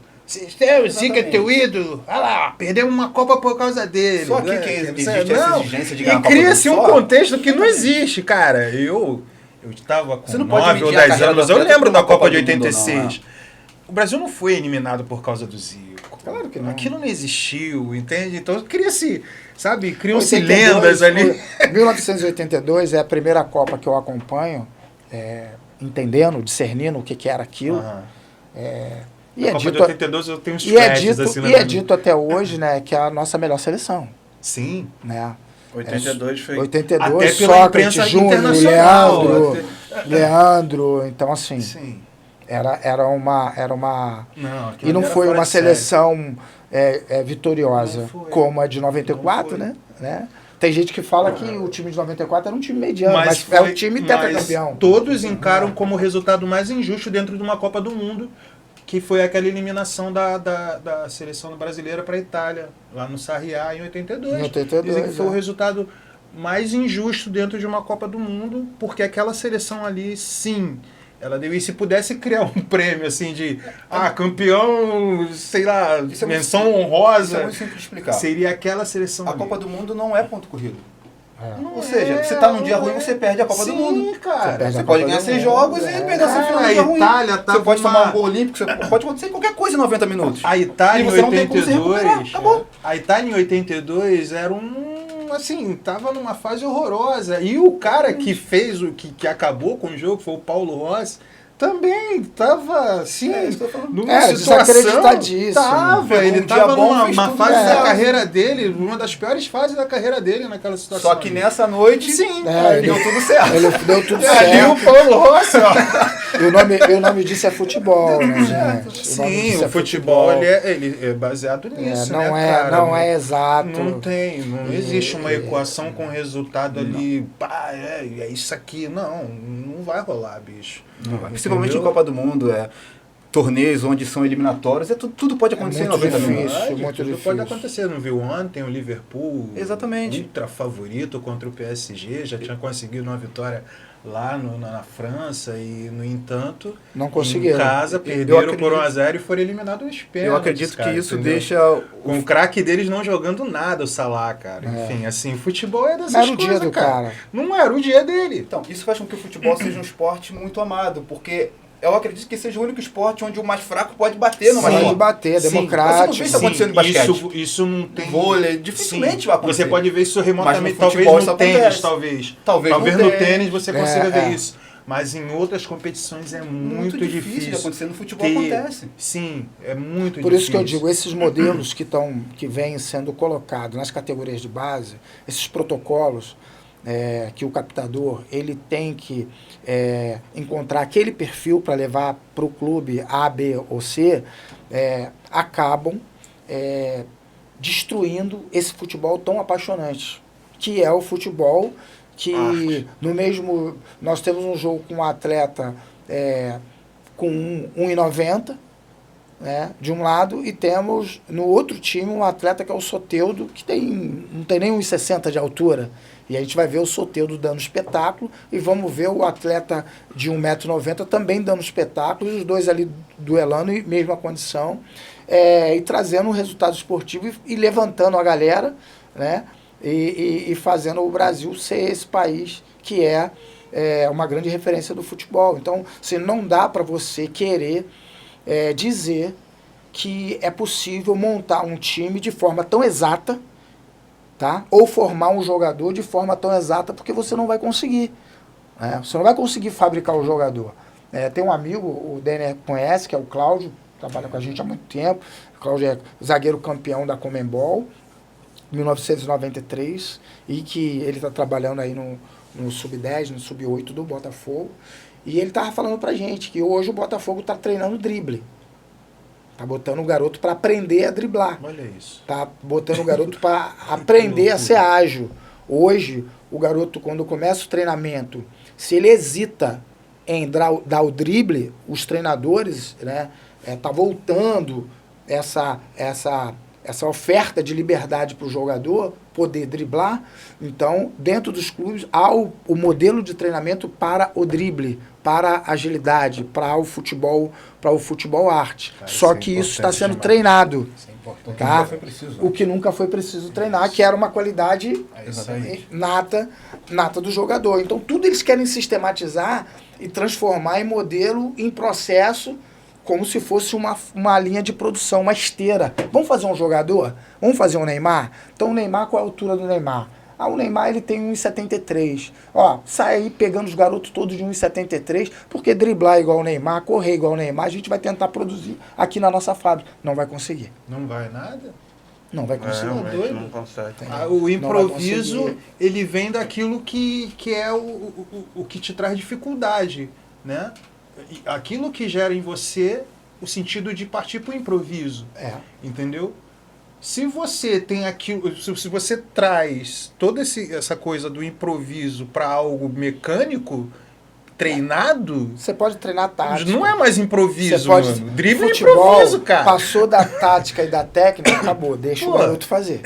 O Zico é teu ídolo? Olha lá, perdemos uma Copa por causa dele. Só aqui né? que existe Não, essa exigência de ganhar a e Copa do cria-se Mundo um só. contexto que não existe, cara. Eu estava com Você não pode 9 ou medir a 10 carreira anos, do eu atleta lembro por da uma Copa de Copa do Mundo, 86. O Brasil não foi eliminado por causa do Zico. Claro que não. Aquilo não existiu, entende? Então cria-se, sabe, criam-se 82, lendas ali. 1982 é a primeira Copa que eu acompanho, entendendo, discernindo o que era aquilo. Aham. E é A Copa de dito, 82 eu tenho uns e é flashes dito, assim na e é minha- dito até hoje, né, que é a nossa melhor seleção, Sim. né? 82 foi... 82, Até pela Sócrates, imprensa Júnior, internacional, Leandro, então assim, Sim. era uma Não, aquilo e não ali era foi fora uma de série. seleção vitoriosa Não foi. como a de 94, Não né? Tem gente que fala que o time de 94 era um time mediano, mas é foi- o time mas tetracampeão. Todos encaram como o resultado mais injusto dentro de uma Copa do Mundo, que foi aquela eliminação da seleção brasileira para a Itália, lá no Sarriá, em 82. Em 82, Dizem que foi o é. resultado mais injusto dentro de uma Copa do Mundo, porque aquela seleção ali, sim, ela deu. E se pudesse criar um prêmio assim de campeão, sei lá, Isso é menção Isso é honrosa, muito simples de explicar. seria aquela seleção A ali. Copa do Mundo não é ponto corrido. Não Ou seja, é, você tá num dia não ruim, é. você perde a Copa do Sim, Mundo. cara. perde Você a pode Copa ganhar do 6 Mundo, jogos é. e perder a semifinal A no dia ruim. Itália tava Você pode uma- tomar um gol olímpico, pode acontecer qualquer coisa em 90 minutos. A Itália E em você não tem como se 82, recuperar, acabou. a Itália em 82 era assim, tava numa fase horrorosa. E o cara que fez que acabou com o jogo, foi o Paulo Rossi, também tava assim, É isso que eu tô falando. numa situação, desacreditadíssimo. tava, Pegou ele um dia tava bom, numa fez uma tudo fase da errado. carreira dele, uma das piores fases da carreira dele naquela situação. Só que nessa noite, Sim, deu tudo certo. Ele deu tudo ali certo. o Paulo Rossi, ó. E o nome disso é futebol, né, gente? O nome Sim, disso é o futebol ele é baseado nisso, não né, é, cara? não é exato. Não existe uma equação com resultado ali, pá, é isso aqui. Não vai rolar, bicho. Principalmente Entendeu? em Copa do Mundo, torneios onde são eliminatórios, tudo pode acontecer em muito 90 difícil. minutos. Tudo difícil. pode acontecer. Não viu ontem o Liverpool Exatamente. ultra favorito contra o PSG, já tinha conseguido uma vitória lá na França e, no entanto, Não conseguiram. em casa Eu perderam por acredito- 1-0 e foram eliminados nos pênaltis. Eu acredito cara, que isso entendeu? deixa Com o craque deles não jogando nada, o Salah, cara. Enfim, assim, futebol é dessas Não era o coisas, dia do cara. Não era o dia dele. Então, isso faz com que o futebol seja um esporte muito amado, porque eu acredito que seja o único esporte onde o mais fraco pode bater no mais Pode forte. bater, Sim, democrático. você não vê isso acontecendo no basquete. Isso não tem... Vôlei, dificilmente Sim, vai acontecer. Você pode ver isso remotamente, Mas no talvez futebol no isso tênis, acontece. talvez. Talvez no no tênis tênis. você consiga ver é. isso. Mas em outras competições é muito difícil difícil. de acontecer. No futebol ter- acontece. Sim, é muito Por difícil. isso que eu digo, esses modelos que vêm sendo colocados nas categorias de base, esses protocolos, que o captador ele tem que encontrar aquele perfil para levar para o clube A, B ou C, acabam destruindo esse futebol tão apaixonante, que é o futebol que no mesmo... Nós temos um jogo com um atleta com 1,90, né, de um lado, e temos no outro time um atleta que é o Soteldo, que não tem nem 1,60 de altura. E a gente vai ver o Soteldo dando espetáculo e vamos ver o atleta de 1,90 m também dando espetáculo, e os dois ali duelando em mesma condição, e trazendo um resultado esportivo e levantando a galera, né, e fazendo o Brasil ser esse país que é uma grande referência do futebol. Então, assim, não dá para você querer dizer que é possível montar um time de forma tão exata, tá? Ou formar um jogador de forma tão exata, porque você não vai conseguir. Você não vai conseguir fabricar o jogador. Tem um amigo, o Denner conhece, que é o Cláudio, trabalha com a gente há muito tempo. O Cláudio é zagueiro campeão da Conmebol, 1993, e que ele está trabalhando aí no Sub-10, no Sub-8 do Botafogo. E ele estava falando pra gente que hoje o Botafogo está treinando drible. Tá botando o garoto para aprender a driblar. Olha isso. Tá botando o garoto para aprender a ser ágil. Hoje, o garoto, quando começa o treinamento, se ele hesita em dar o drible, os treinadores, né, tá voltando essa oferta de liberdade para o jogador poder driblar. Então, dentro dos clubes, há o modelo de treinamento para o drible, para a agilidade, para o futebol arte. Cara, só que isso está sendo treinado. Isso é importante. Tá? Nunca foi preciso. O que nunca foi preciso treinar, que era uma qualidade nata do jogador. Então, tudo eles querem sistematizar e transformar em modelo, em processo, como se fosse uma linha de produção, uma esteira. Vamos fazer um jogador? Vamos fazer um Neymar? Então, o Neymar, qual é a altura do Neymar? O Neymar ele tem 1,73. Sai aí pegando os garotos todos de 1,73, porque driblar igual o Neymar, correr igual o Neymar, a gente vai tentar produzir aqui na nossa fábrica. Não vai conseguir. Não vai nada? Não vai conseguir. Realmente doido. não consegue. O improviso, Não vai conseguir. ele vem daquilo que é o que te traz dificuldade, né? Aquilo que gera em você o sentido de partir para o improviso, entendeu? Se você tem aquilo, se você traz toda essa coisa do improviso para algo mecânico, treinado, Você pode treinar tática. não é mais improviso, Você pode, mano. Drible é futebol, improviso, cara. Passou da tática e da técnica, acabou. Deixa o garoto fazer.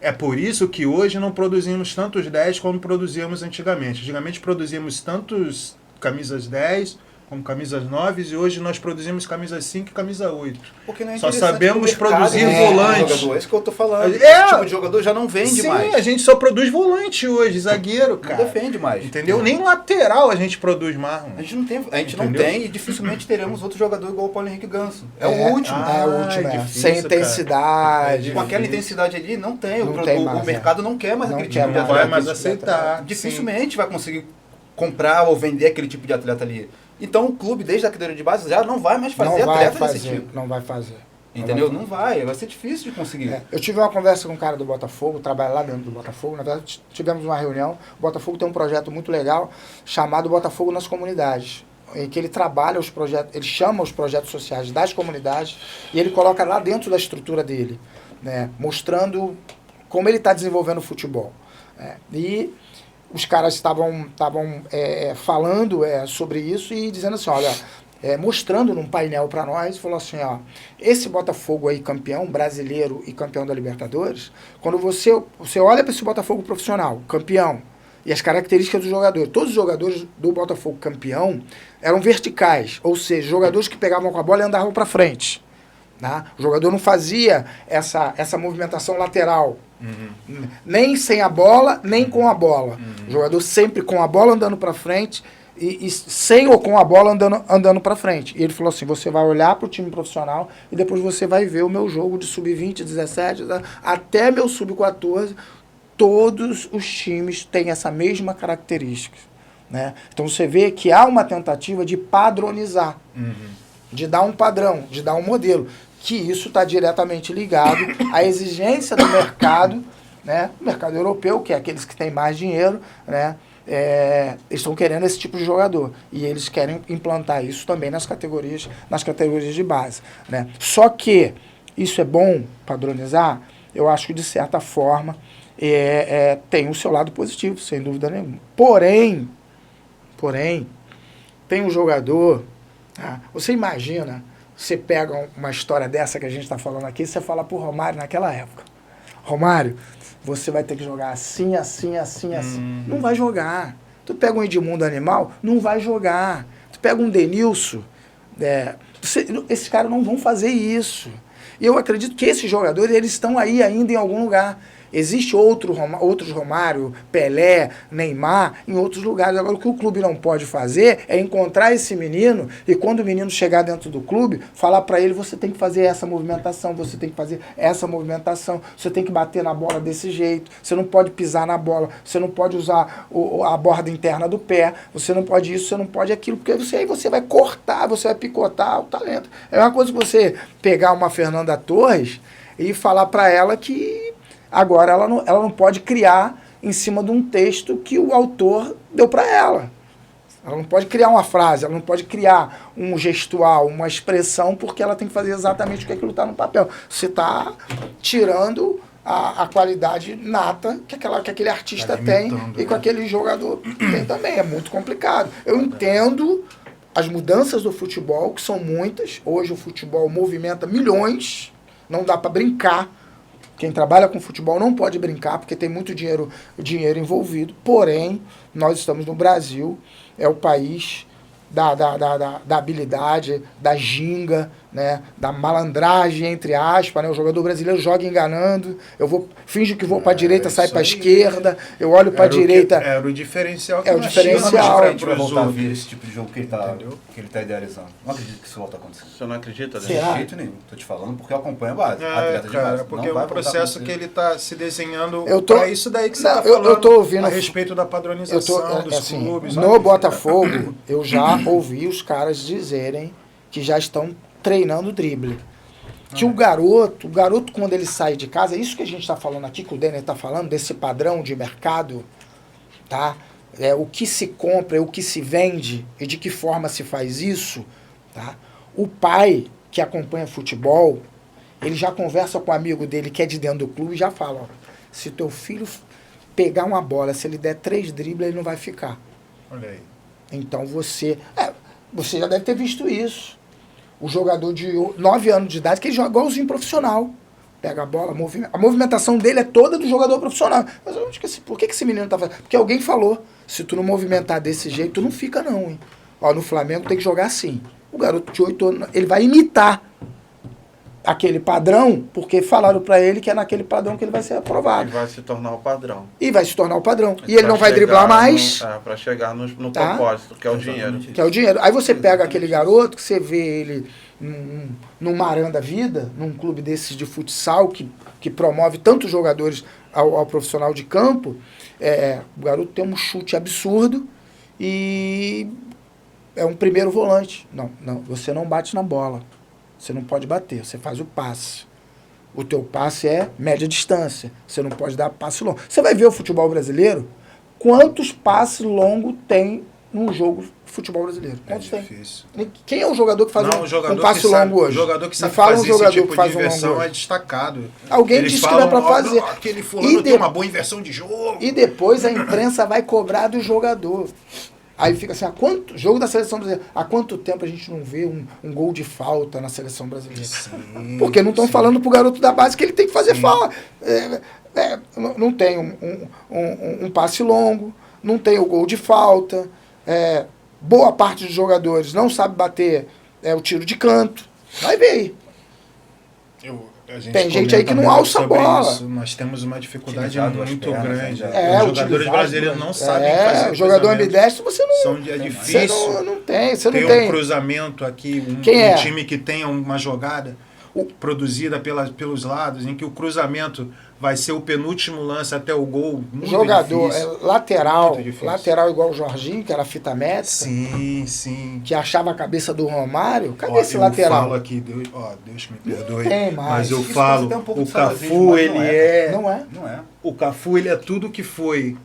É por isso que hoje não produzimos tantos 10 como produzíamos antigamente. Antigamente produzíamos tantos camisas 10 como camisas 9 e hoje nós produzimos camisas 5 e camisa 8. Porque não é Só interessante sabemos pro mercado, produzir né, volante. jogador. É isso que eu tô falando. É. Esse tipo de jogador já não vende Sim, mais. a gente só produz volante hoje, zagueiro, Não cara. defende mais. Entendeu? Nem lateral a gente produz mais, mano. A gente não Entendeu? tem e dificilmente teremos outro jogador igual o Paulo Henrique Ganso. É o último. É o último, difícil, sem cara. intensidade. Com aquela intensidade ali, não tem. Não tem mais, o mercado não quer mais Não aquele quer tipo de mais. Vai atleta. mais aceitar. Dificilmente vai conseguir comprar ou vender aquele tipo de atleta ali. Então o clube, desde a categoria de base, já não vai mais fazer atleta desse tipo. Não vai fazer. Entendeu? Não vai. Vai ser difícil de conseguir. Eu tive uma conversa com um cara do Botafogo, trabalha lá dentro do Botafogo. Na verdade, tivemos uma reunião. O Botafogo tem um projeto muito legal chamado Botafogo nas Comunidades, em que ele trabalha os projetos, ele chama os projetos sociais das comunidades e ele coloca lá dentro da estrutura dele, né, mostrando como ele está desenvolvendo o futebol. E os caras estavam falando sobre isso e dizendo assim, olha, mostrando num painel para nós, falou assim, esse Botafogo aí campeão brasileiro e campeão da Libertadores, quando você olha para esse Botafogo profissional, campeão, e as características do jogador, todos os jogadores do Botafogo campeão eram verticais, ou seja, jogadores que pegavam com a bola e andavam para frente. Tá? O jogador não fazia essa movimentação lateral, nem sem a bola, nem com a bola. O jogador sempre com a bola andando para frente e sem ou com a bola andando para frente. E ele falou assim, você vai olhar para o time profissional e depois você vai ver o meu jogo de sub-20, 17, até meu sub-14, todos os times têm essa mesma característica. Né? Então você vê que há uma tentativa de padronizar, de dar um padrão, de dar um modelo, que isso está diretamente ligado à exigência do mercado, né? O mercado europeu, que é aqueles que têm mais dinheiro, né? Eles estão querendo esse tipo de jogador e eles querem implantar isso também nas categorias de base, né? Só que isso é bom padronizar, eu acho que de certa forma tem o seu lado positivo, sem dúvida nenhuma. Porém, tem um jogador, você imagina você pega uma história dessa que a gente está falando aqui, você fala pro Romário naquela época. Romário, você vai ter que jogar assim, assim, assim, assim. Não vai jogar. Tu pega um Edmundo Animal, não vai jogar. Tu pega um Denilson, esses caras não vão fazer isso. E eu acredito que esses jogadores, eles estão aí ainda em algum lugar. Existe outros Romário, Pelé, Neymar, em outros lugares. Agora, o que o clube não pode fazer é encontrar esse menino e quando o menino chegar dentro do clube, falar para ele, você tem que fazer essa movimentação, você tem que fazer essa movimentação, você tem que bater na bola desse jeito, você não pode pisar na bola, você não pode usar a borda interna do pé, você não pode isso, você não pode aquilo, porque aí você vai cortar, você vai picotar o talento. É uma coisa que você pegar uma Fernanda Torres e falar para ela que agora ela não pode criar em cima de um texto que o autor deu para ela. Ela não pode criar uma frase, ela não pode criar um gestual, uma expressão, porque ela tem que fazer exatamente o que aquilo está no papel. Você está tirando a qualidade nata que aquele artista tem e que aquele jogador tem também. É muito complicado. Eu entendo as mudanças do futebol, que são muitas. Hoje o futebol movimenta milhões, não dá para brincar. Quem trabalha com futebol não pode brincar, porque tem muito dinheiro envolvido. Porém, nós estamos no Brasil, é o país da habilidade, da ginga, né, da malandragem, entre aspas, né? O jogador brasileiro joga enganando, finjo que vou para a direita, sai para a esquerda, eu olho para a direita... Era o diferencial que o diferencial. A gente vai voltar a ver esse tipo de jogo que ele tá idealizando. Não acredito que isso volta a acontecer. Você não acredita? De jeito nenhum. Tô te falando porque eu acompanho a base. Atleta de base. Porque é um processo que ele tá se desenhando para isso daí que você tá falando, eu tô ouvindo, a respeito da padronização dos clubes. No Botafogo, eu já ouvi os caras dizerem que já estão treinando drible. Que o garoto, quando ele sai de casa, é isso que a gente está falando aqui, que o Denner está falando, desse padrão de mercado, tá? O que se compra, o que se vende e de que forma se faz isso, tá? O pai que acompanha futebol, ele já conversa com o amigo dele que é de dentro do clube e já fala, ó, se teu filho pegar uma bola, se ele der 3 dribles, ele não vai ficar. Olha aí. Então você já deve ter visto isso. O jogador de 9 anos de idade, que ele joga igualzinho profissional. Pega a bola, a movimentação dele é toda do jogador profissional. Mas eu esqueci, por que esse menino tá fazendo? Porque alguém falou, se tu não movimentar desse jeito, tu não fica não, hein? Ó, no Flamengo tem que jogar assim. O garoto de 8 anos, ele vai imitar aquele padrão, porque falaram pra ele que é naquele padrão que ele vai ser aprovado. E vai se tornar o padrão. E ele não vai driblar mais. Para chegar no tá? propósito, que é o dinheiro. Que é o dinheiro. Aí você pega aquele garoto, que você vê ele num Marã da vida, num clube desses de futsal, que promove tantos jogadores ao profissional de campo, o garoto tem um chute absurdo e é um primeiro volante. Não, você não bate na bola. Você não pode bater, você faz o passe. O teu passe é média distância. Você não pode dar passe longo. Você vai ver o futebol brasileiro, quantos passes longos tem num jogo de futebol brasileiro? Quantos tem? Difícil. Quem é o jogador que faz um passe longo hoje? O jogador que sabe fala fazer esse tipo de inversão é destacado. Alguém disse que dá pra fazer. Aquele fulano tem uma boa inversão de jogo. E depois a imprensa vai cobrar do jogador. Aí fica assim, jogo da seleção brasileira, há quanto tempo a gente não vê um gol de falta na seleção brasileira? Sim, porque não estão falando pro garoto da base que ele tem que fazer falta. Não tem um passe longo, não tem o gol de falta, boa parte dos jogadores não sabe bater o tiro de canto. Vai ver aí. Tem gente aí que não alça a bola. Isso. Nós temos uma dificuldade muito grande. Os jogadores brasileiros não sabem fazer. O jogador ambidestro, você não... É difícil. Você não tem um cruzamento aqui, um time que tenha uma jogada produzida pelos lados, em que o cruzamento vai ser o penúltimo lance até o gol. Muito jogador difícil. Lateral igual o Jorginho, que era fita métrica. Sim. Que achava a cabeça do Romário. Cadê esse lateral? Eu falo aqui, Deus me perdoe. Mas eu falo, o Cafu, Não é. O Cafu, ele é tudo que foi.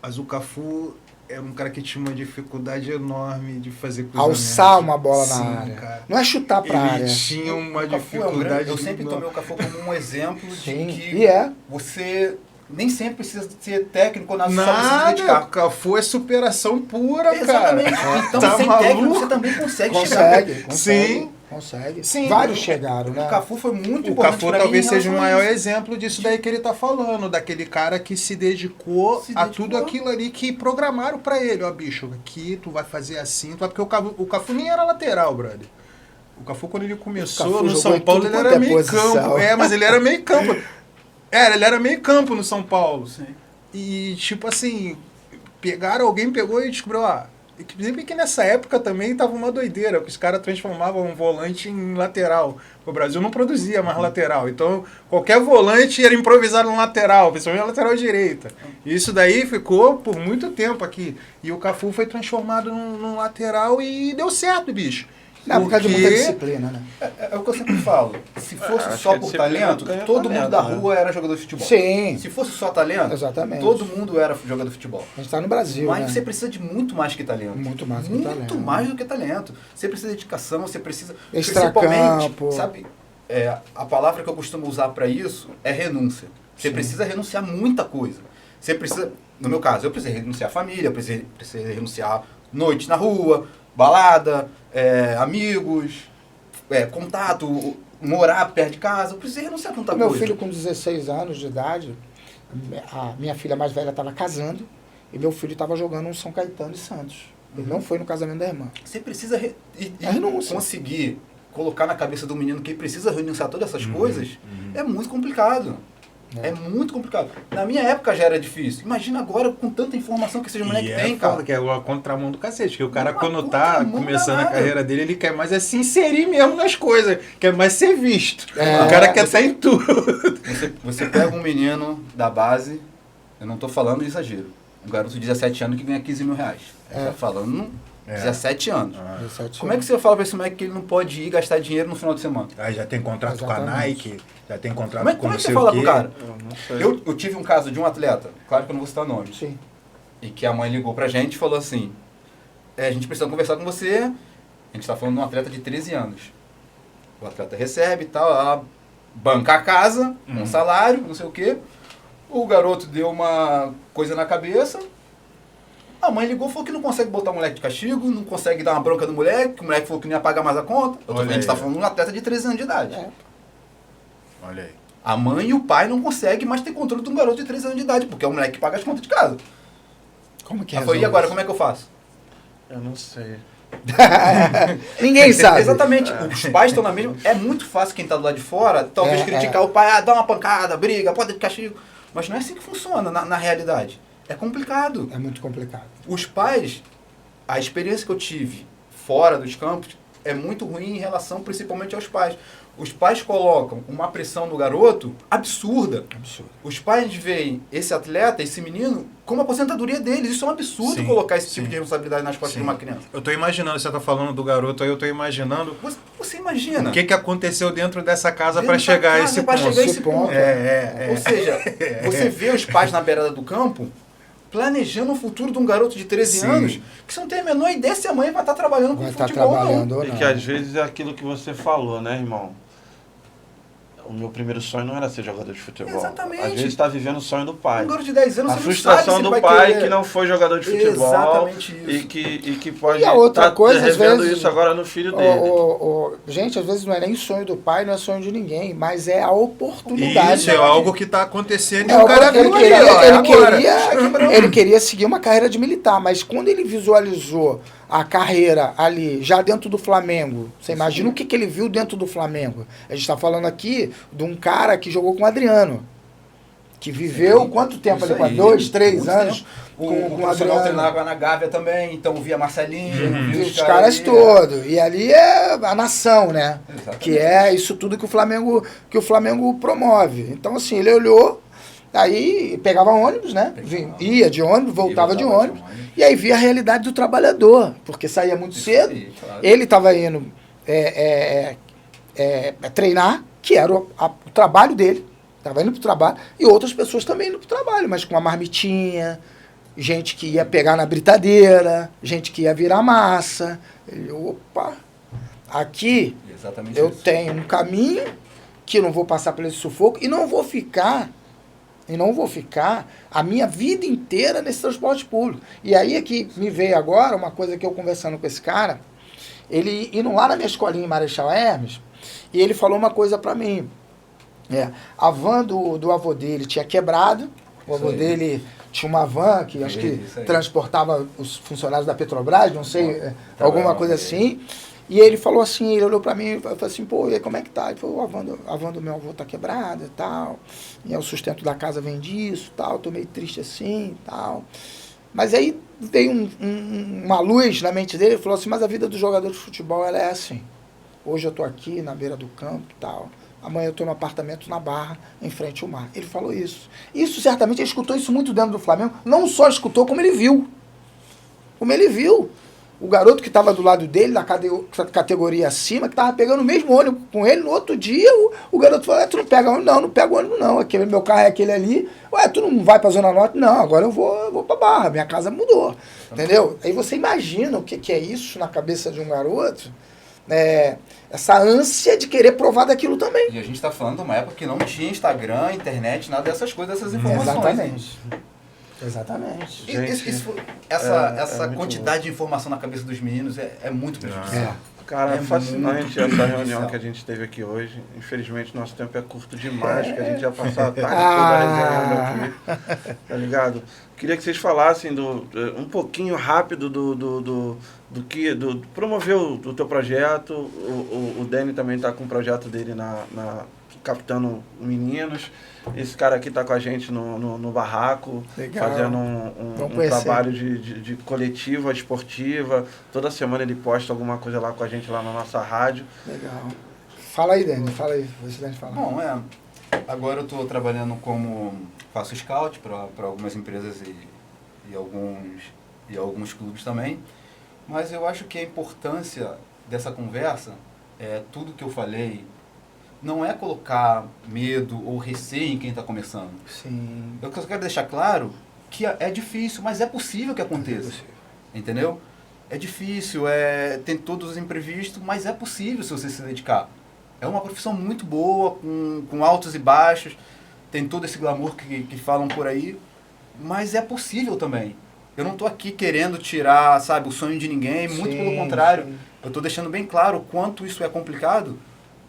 Mas o Cafu era um cara que tinha uma dificuldade enorme de fazer cruzamento. Alçar uma bola na área. Cara. Não é chutar pra área. Ele tinha uma dificuldade. Eu sempre tomei o Cafu como um exemplo de que você nem sempre precisa ser técnico na sua Nada, o Cafu é superação pura, exatamente. cara. Então, tá sem maluco? técnico, você também consegue chegar. Consegue. Sim. Consegue. Sim. Vários chegaram, né? O Cafu foi muito O importante Cafu pra mim talvez em seja o relação a maior isso. exemplo disso daí que ele tá falando, daquele cara que se dedicou a tudo aquilo ali que programaram pra ele. Ó, bicho, aqui tu vai fazer assim, porque o Cafu nem era lateral, brother. O Cafu, quando ele começou Cafu no jogou São em Paulo, tudo ele quanto era é meio posição. campo. Mas ele era meio campo. Ele era meio campo no São Paulo. Sim. E, tipo assim, alguém pegou e descobriu, inclusive que nessa época também tava uma doideira, que os caras transformavam um volante em lateral. O Brasil não produzia mais lateral, então qualquer volante era improvisado no lateral, principalmente na lateral direita. E isso daí ficou por muito tempo aqui. E o Cafu foi transformado num lateral e deu certo, bicho. Não, por causa de muita disciplina, né? É o que eu sempre falo. Se fosse acho só que a por disciplina talento, ganha todo talento, mundo da né? rua era jogador de futebol. Sim. Se fosse só talento, Exatamente. todo mundo era jogador de futebol. A gente tá no Brasil, Mas né? você precisa de muito mais que talento. Muito mais que talento. Muito mais do que talento. Você precisa de dedicação, você precisa... Extracampo. Principalmente, sabe, a palavra que eu costumo usar para isso é renúncia. Você precisa renunciar a muita coisa. Você precisa, no meu caso, eu precisei renunciar à família, eu precisei renunciar noite na rua, balada, amigos, contato, morar perto de casa. Eu precisei renunciar a tanta Meu coisa. filho com 16 anos de idade, a minha filha mais velha estava casando e meu filho estava jogando um São Caetano e Santos. Ele não foi no casamento da irmã. Você precisa renúncia. conseguir colocar na cabeça do menino que ele precisa renunciar a todas essas coisas, é muito complicado. É muito complicado. Na minha época já era difícil. Imagina agora com tanta informação que esse moleque tem, cara. Que é a contramão do cacete, que o cara Uma quando tá contramão começando a danada. carreira dele, ele quer mais se inserir mesmo nas coisas, quer mais ser visto. É. O cara quer estar em tudo. Você pega um menino da base, eu não tô falando de exagero, um garoto de 17 anos que ganha 15 mil reais. Tá falando 17 anos. 17 Como é que você fala pra esse moleque que ele não pode ir gastar dinheiro no final de semana? Aí já tem contrato com a Exatamente. Nike, já tem contrato Como é com não que sei você o fala quê. pro cara? Eu não sei. Eu tive um caso de um atleta, claro que eu não vou citar nome, Sim. e que a mãe ligou pra gente e falou assim, a gente precisa conversar com você, a gente tá falando de um atleta de 13 anos. O atleta recebe e tal, ela banca a casa, um salário, não sei o quê. O garoto deu uma coisa na cabeça, a mãe ligou e falou que não consegue botar o moleque de castigo, não consegue dar uma bronca no moleque, que o moleque falou que não ia pagar mais a conta. A Olha gente aí. tá falando de um atleta de 13 anos de idade. Olha aí. A mãe e o pai não conseguem mais ter controle de um garoto de 13 anos de idade, porque é o moleque que paga as contas de casa. Como que Ela falou, e agora, como é que eu faço? Eu não sei. Ninguém sabe. Exatamente. Os pais estão na mesma. É muito fácil quem está do lado de fora, talvez criticar o pai, dá uma pancada, briga, pode de castigo. Mas não é assim que funciona na realidade. É complicado. É muito complicado. Os pais, a experiência que eu tive fora dos campos é muito ruim em relação principalmente aos pais. Os pais colocam uma pressão no garoto absurda. Absurdo. Os pais veem esse atleta, esse menino, como a aposentadoria deles. Isso é um absurdo Sim, colocar esse tipo sim. de responsabilidade nas costas Sim. de uma criança. Eu tô imaginando, você tá falando do garoto aí, eu tô imaginando Você imagina. o que aconteceu dentro dessa casa Dentro para da chegar a casa esse pra ponto. chegar a esse Esse ponto. ponto. Ou seja, você vê os pais na beirada do campo planejando o futuro de um garoto de 13 Sim. anos que você não tem a menor ideia se a mãe vai estar trabalhando com Vai estar futebol trabalhando ou não. ou E não. que às vezes é aquilo que você falou, né, irmão? O meu primeiro sonho não era ser jogador de futebol. Exatamente. Às vezes está vivendo o sonho do pai. Um garoto de 10 anos, A você frustração não sabe se do vai pai querer. que não foi jogador de futebol. Exatamente isso. E que pode E a outra coisa, às revendo vezes, isso agora no filho dele. Gente, às vezes não é nem sonho do pai, não é sonho de ninguém, mas é a oportunidade. Isso é algo que tá acontecendo e É, o cara ele, viu aí, ó, ele queria seguir uma carreira de militar, mas quando ele visualizou a carreira ali, já dentro do Flamengo, você imagina o que ele viu dentro do Flamengo? A gente está falando aqui de um cara que jogou com o Adriano, que viveu quanto tempo Isso ali? Com aí, 2, 3 muito anos? tempo. Com O o profissional Adriano. treinava na Gávea também, então via Marcelinho, via Os caras ali. todos. E ali é a nação, né? Exatamente. Que é isso tudo que o Flamengo promove. Então, assim, ele olhou, aí pegava ônibus, né? Ia de ônibus, voltava de ônibus. E aí via a realidade do trabalhador, porque saía muito Isso cedo. aí, claro. Ele estava indo treinar, que era o trabalho dele. Estava indo para o trabalho. E outras pessoas também indo para o trabalho, mas com uma marmitinha, gente que ia pegar na britadeira, gente que ia virar massa. Ele, opa, aqui Exatamente eu isso. tenho um caminho que eu não vou passar por esse sufoco e não vou ficar a minha vida inteira nesse transporte público. E aí é que me veio agora uma coisa que eu conversando com esse cara, ele indo lá na minha escolinha em Marechal Hermes, e ele falou uma coisa para mim. A van do avô dele tinha quebrado, o avô dele tinha uma van que acho que transportava os funcionários da Petrobras, não sei, alguma coisa assim. E ele falou assim, ele olhou pra mim e falou assim, pô, e aí, como é que tá? Ele falou, a van do meu avô tá quebrada e tal, e o sustento da casa vem disso e tal, tô meio triste assim e tal. Mas aí veio uma luz na mente dele e falou assim, mas a vida do jogador de futebol, ela é assim. Hoje eu tô aqui na beira do campo e tal, amanhã eu tô no apartamento na Barra, em frente ao mar. Ele falou isso. Isso, certamente, ele escutou isso muito dentro do Flamengo, não só escutou, como ele viu. Como ele viu. O garoto que estava do lado dele, na categoria acima, que estava pegando o mesmo ônibus com ele, no outro dia o garoto falou, tu não pega ônibus? Não, não pego ônibus não, aquele, meu carro é aquele ali. Ué, tu não vai para a Zona Norte? Não, agora eu vou para Barra, minha casa mudou. Entendeu? Aí você imagina o que é isso na cabeça de um garoto, essa ânsia de querer provar daquilo também. E a gente está falando de uma época que não tinha Instagram, internet, nada dessas coisas, dessas informações. Exatamente. Exatamente. Essa quantidade de informação na cabeça dos meninos é muito prejudicial. Cara, é fascinante essa reunião que a gente teve aqui hoje. Infelizmente, nosso tempo é curto demais, porque a gente já passou a tarde toda resenhando aqui. Tá ligado? Queria que vocês falassem um pouquinho rápido do promover o teu projeto. O Dani também está com o projeto dele captando meninos. Esse cara aqui está com a gente no barraco, legal, fazendo um trabalho de coletiva esportiva. Toda semana ele posta alguma coisa lá com a gente, lá na nossa rádio. Legal. Fala aí, Dani. Fala aí. Deixa o Dani falar. Bom, agora eu estou trabalhando faço scout para algumas empresas e alguns clubes também. Mas eu acho que a importância dessa conversa, tudo que eu falei, não é colocar medo ou receio em quem está começando. Sim. Eu só quero deixar claro que é difícil, mas é possível que aconteça. Entendeu? É difícil, tem todos os imprevistos, mas é possível se você se dedicar. É uma profissão muito boa, com altos e baixos, tem todo esse glamour que falam por aí, mas é possível também. Eu não estou aqui querendo tirar, sabe, o sonho de ninguém, muito pelo contrário. Sim. Eu estou deixando bem claro o quanto isso é complicado.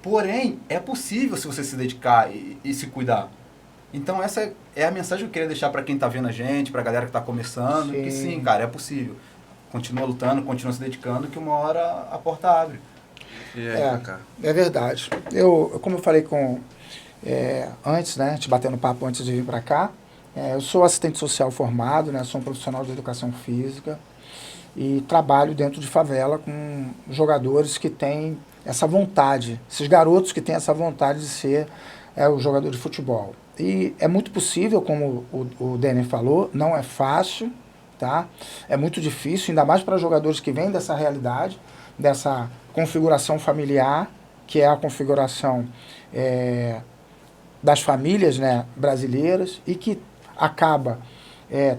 Porém, é possível se você se dedicar e se cuidar. Então, essa é a mensagem que eu queria deixar para quem está vendo a gente, para a galera que está começando, que sim, cara, é possível. Continua lutando, continua se dedicando, que uma hora a porta abre. É verdade. Como eu falei antes, né, te batendo papo antes de vir para cá, eu sou assistente social formado, né, sou um profissional de educação física e trabalho dentro de favela com jogadores que têm essa vontade, esses garotos que têm essa vontade de ser o jogador de futebol. E é muito possível, como o Dani falou, não é fácil, tá? É muito difícil, ainda mais para jogadores que vêm dessa realidade, dessa configuração familiar, que é a configuração das famílias, né, brasileiras, e que acaba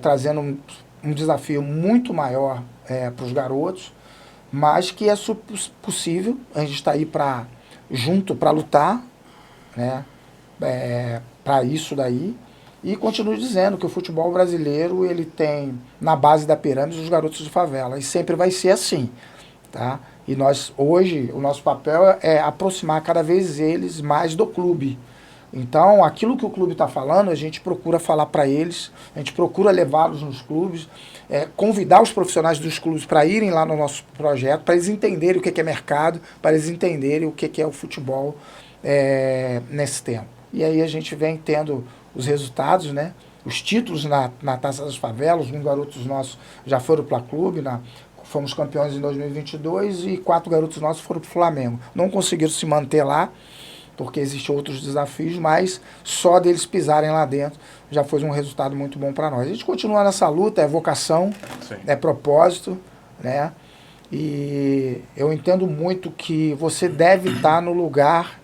trazendo um desafio muito maior para os garotos, mas que é possível, a gente está aí junto para lutar, né, para isso daí, e continuo dizendo que o futebol brasileiro, ele tem na base da pirâmide os garotos de favela, e sempre vai ser assim, tá? E nós, hoje, o nosso papel é aproximar cada vez eles mais do clube. Então, aquilo que o clube está falando, a gente procura falar para eles, a gente procura levá-los nos clubes, convidar os profissionais dos clubes para irem lá no nosso projeto, para eles entenderem o que é mercado, para eles entenderem o que é o futebol nesse tempo. E aí a gente vem tendo os resultados, né? Os títulos na Taça das Favelas, alguns garotos nossos já foram para o clube, fomos campeões em 2022 e 4 garotos nossos foram para o Flamengo. Não conseguiram se manter lá, porque existem outros desafios, mas só deles pisarem lá dentro já foi um resultado muito bom para nós. A gente continua nessa luta, é vocação, é propósito, né? E eu entendo muito que você deve estar no lugar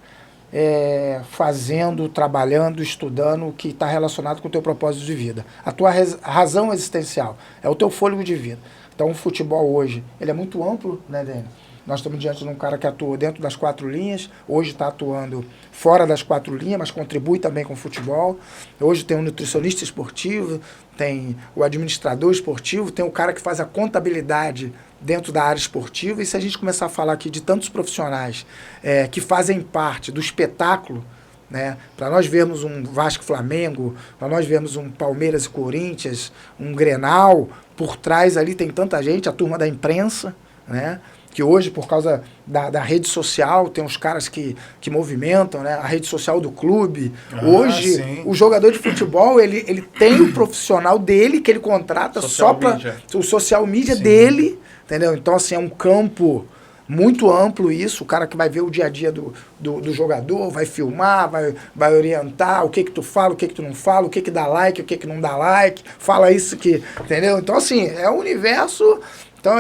fazendo, trabalhando, estudando o que está relacionado com o teu propósito de vida. A tua razão existencial é o teu fôlego de vida. Então o futebol hoje, ele é muito amplo, né, Dani? Nós estamos diante de um cara que atuou dentro das 4 linhas, hoje está atuando fora das 4 linhas, mas contribui também com o futebol. Hoje tem um nutricionista esportivo, tem o administrador esportivo, tem o cara que faz a contabilidade dentro da área esportiva. E se a gente começar a falar aqui de tantos profissionais que fazem parte do espetáculo, né, para nós vermos um Vasco-Flamengo, para nós vermos um Palmeiras e Corinthians, um Grenal, por trás ali tem tanta gente, a turma da imprensa, né, que hoje, por causa da rede social, tem uns caras que movimentam, né, a rede social do clube. Hoje, sim. o jogador de futebol, ele tem o profissional dele, que ele contrata só para o social media dele, entendeu? Então, assim, é um campo muito amplo isso, o cara que vai ver o dia a dia do jogador, vai filmar, vai orientar o que tu fala, o que tu não fala, o que dá like, o que não dá like, fala isso que, entendeu? Então, assim, é um universo. Então,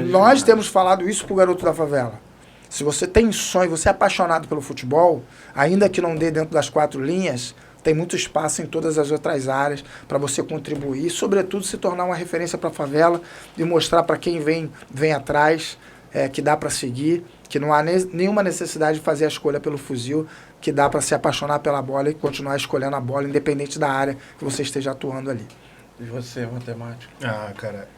nós temos falado isso pro garoto da favela. Se você tem sonho, você é apaixonado pelo futebol, ainda que não dê dentro das 4 linhas, tem muito espaço em todas as outras áreas para você contribuir, e, sobretudo, se tornar uma referência para a favela e mostrar para quem vem atrás que dá para seguir, que não há nenhuma necessidade de fazer a escolha pelo fuzil, que dá para se apaixonar pela bola e continuar escolhendo a bola, independente da área que você esteja atuando ali. E você, matemático? Cara,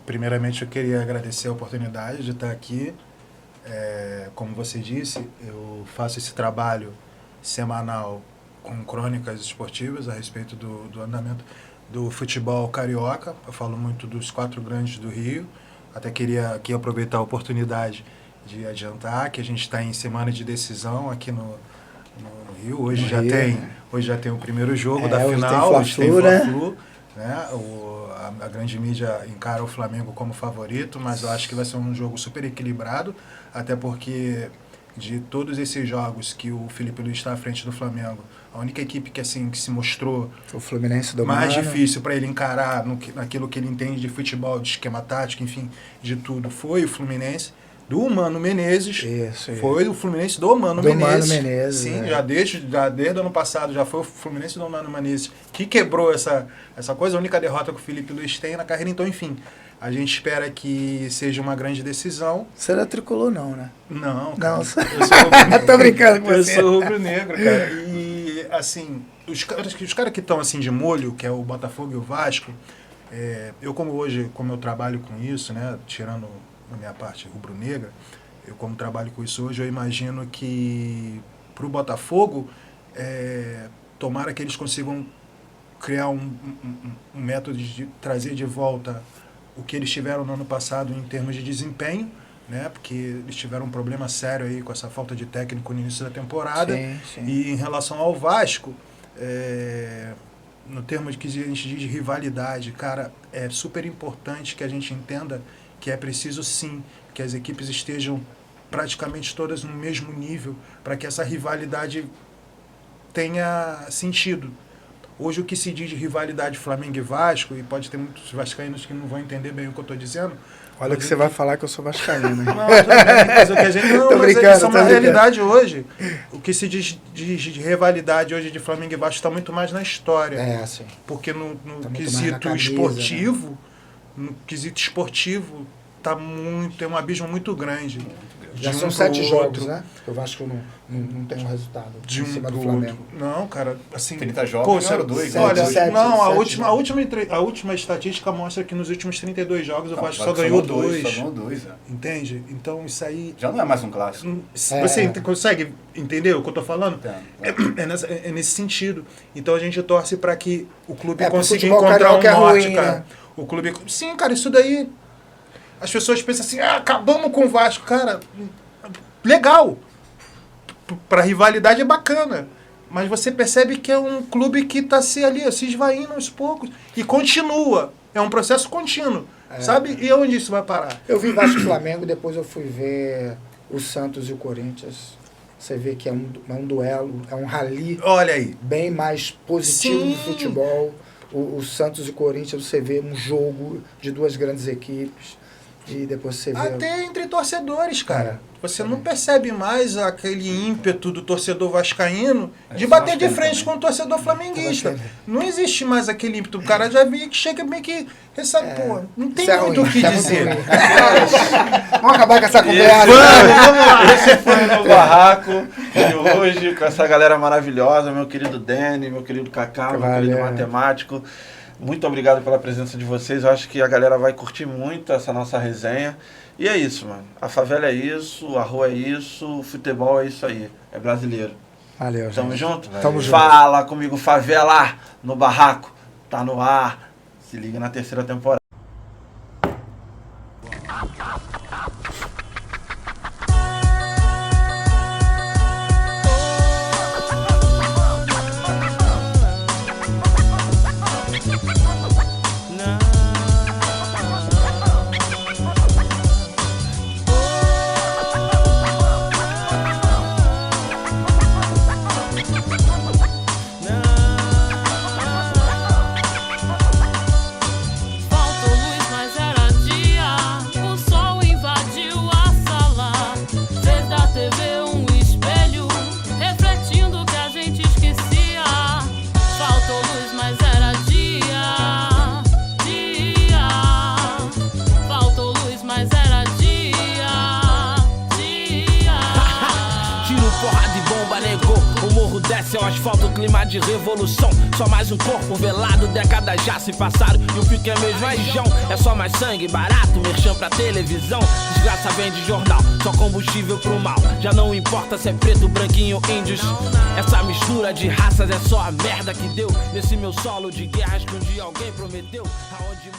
primeiramente eu queria agradecer a oportunidade de estar aqui. Como você disse, eu faço esse trabalho semanal com crônicas esportivas a respeito do andamento do futebol carioca. Eu falo muito dos 4 grandes do Rio. Até queria aqui aproveitar a oportunidade de adiantar que a gente está em semana de decisão aqui no Rio. Hoje já tem o primeiro jogo da final. Hoje tem Fla-Flu, né? A grande mídia encara o Flamengo como favorito, mas eu acho que vai ser um jogo super equilibrado, até porque de todos esses jogos que o Felipe Luiz está à frente do Flamengo, a única equipe que se mostrou o Fluminense mais difícil para ele encarar naquilo que ele entende de futebol, de esquema tático, enfim, de tudo, foi o Fluminense do Mano Menezes. Isso. Foi o Fluminense do Mano Menezes. Mano Menezes. Sim, já desde o ano passado já foi o Fluminense do Mano Menezes que quebrou essa coisa, a única derrota que o Felipe Luiz tem na carreira. Então, enfim, a gente espera que seja uma grande decisão. Você não é tricolor não, né? Não, cara. Não. Eu sou rubro-negro. Tô brincando com você. Eu sou rubro-negro, cara. E, assim, os caras que estão assim de molho, que é o Botafogo e o Vasco, eu como eu trabalho com isso, né, tirando a minha parte rubro-negra, eu como trabalho com isso hoje, eu imagino que pro Botafogo, tomara que eles consigam criar um método de trazer de volta o que eles tiveram no ano passado em termos de desempenho, né? Porque eles tiveram um problema sério aí com essa falta de técnico no início da temporada. Sim. E em relação ao Vasco, no termo que a gente diz de rivalidade, cara, é super importante que a gente entenda que é preciso sim que as equipes estejam praticamente todas no mesmo nível para que essa rivalidade tenha sentido. Hoje o que se diz de rivalidade Flamengo e Vasco, e pode ter muitos vascaínos que não vão entender bem o que eu estou dizendo. Olha que você vai falar que eu sou vascaíno, né? Não, tudo bem, mas o que a gente não, tô brincando, isso é uma realidade hoje. O que se diz de rivalidade hoje de Flamengo e Vasco está muito mais na história. Sim. Porque no tá quesito camisa, esportivo, né? no quesito esportivo, tem um abismo muito grande. Já são 7 jogos, né? O Vasco não tem um resultado de em cima do do Flamengo. Não, cara, assim... 30 jogos, 0-2. Olha, a 7 última estatística mostra que nos últimos 32 jogos o Vasco só ganhou 2. Só ganhou 2, Entende? Então isso aí... Já não é mais um clássico. Você consegue entender o que eu tô falando? É nesse sentido. Então a gente torce para que o clube consiga encontrar um norte, cara. Né? O clube... Sim, cara, isso daí... As pessoas pensam assim, acabamos com o Vasco. Cara, legal. Pra rivalidade é bacana. Mas você percebe que é um clube que está se esvaindo aos poucos. E continua. É um processo contínuo. Sabe? E onde isso vai parar? Eu vi Vasco e Flamengo, depois eu fui ver o Santos e o Corinthians. Você vê que é um duelo, é um rally. Olha aí. Bem mais positivo do futebol. O Santos e o Corinthians, você vê um jogo de 2 grandes equipes. E depois você vê... Até entre torcedores, cara. você não percebe mais aquele ímpeto do torcedor vascaíno de bater de frente com o torcedor flamenguista. Não existe mais aquele ímpeto. O cara já vê que chega meio que... Pô, não tem muito o que dizer. Vamos acabar com essa conversa. Esse foi o No Barraco de hoje, com essa galera maravilhosa, meu querido Dani, meu querido Cacá, meu querido matemático. Muito obrigado pela presença de vocês. Eu acho que a galera vai curtir muito essa nossa resenha. E é isso, mano. A favela é isso, a rua é isso, o futebol é isso aí. É brasileiro. Valeu, Tamo junto? Tamo junto. Fala comigo, Favela, No Barraco. Tá no ar. Se liga na 3ª temporada. Desce ao asfalto, clima de revolução. Só mais um corpo velado, décadas já se passaram e o pique é mesmo região. É só mais sangue, barato, merchan pra televisão. Desgraça vem de jornal, só combustível pro mal. Já não importa se é preto, branquinho, índios. Essa mistura de raças é só a merda que deu nesse meu solo de guerras que um dia alguém prometeu. Aonde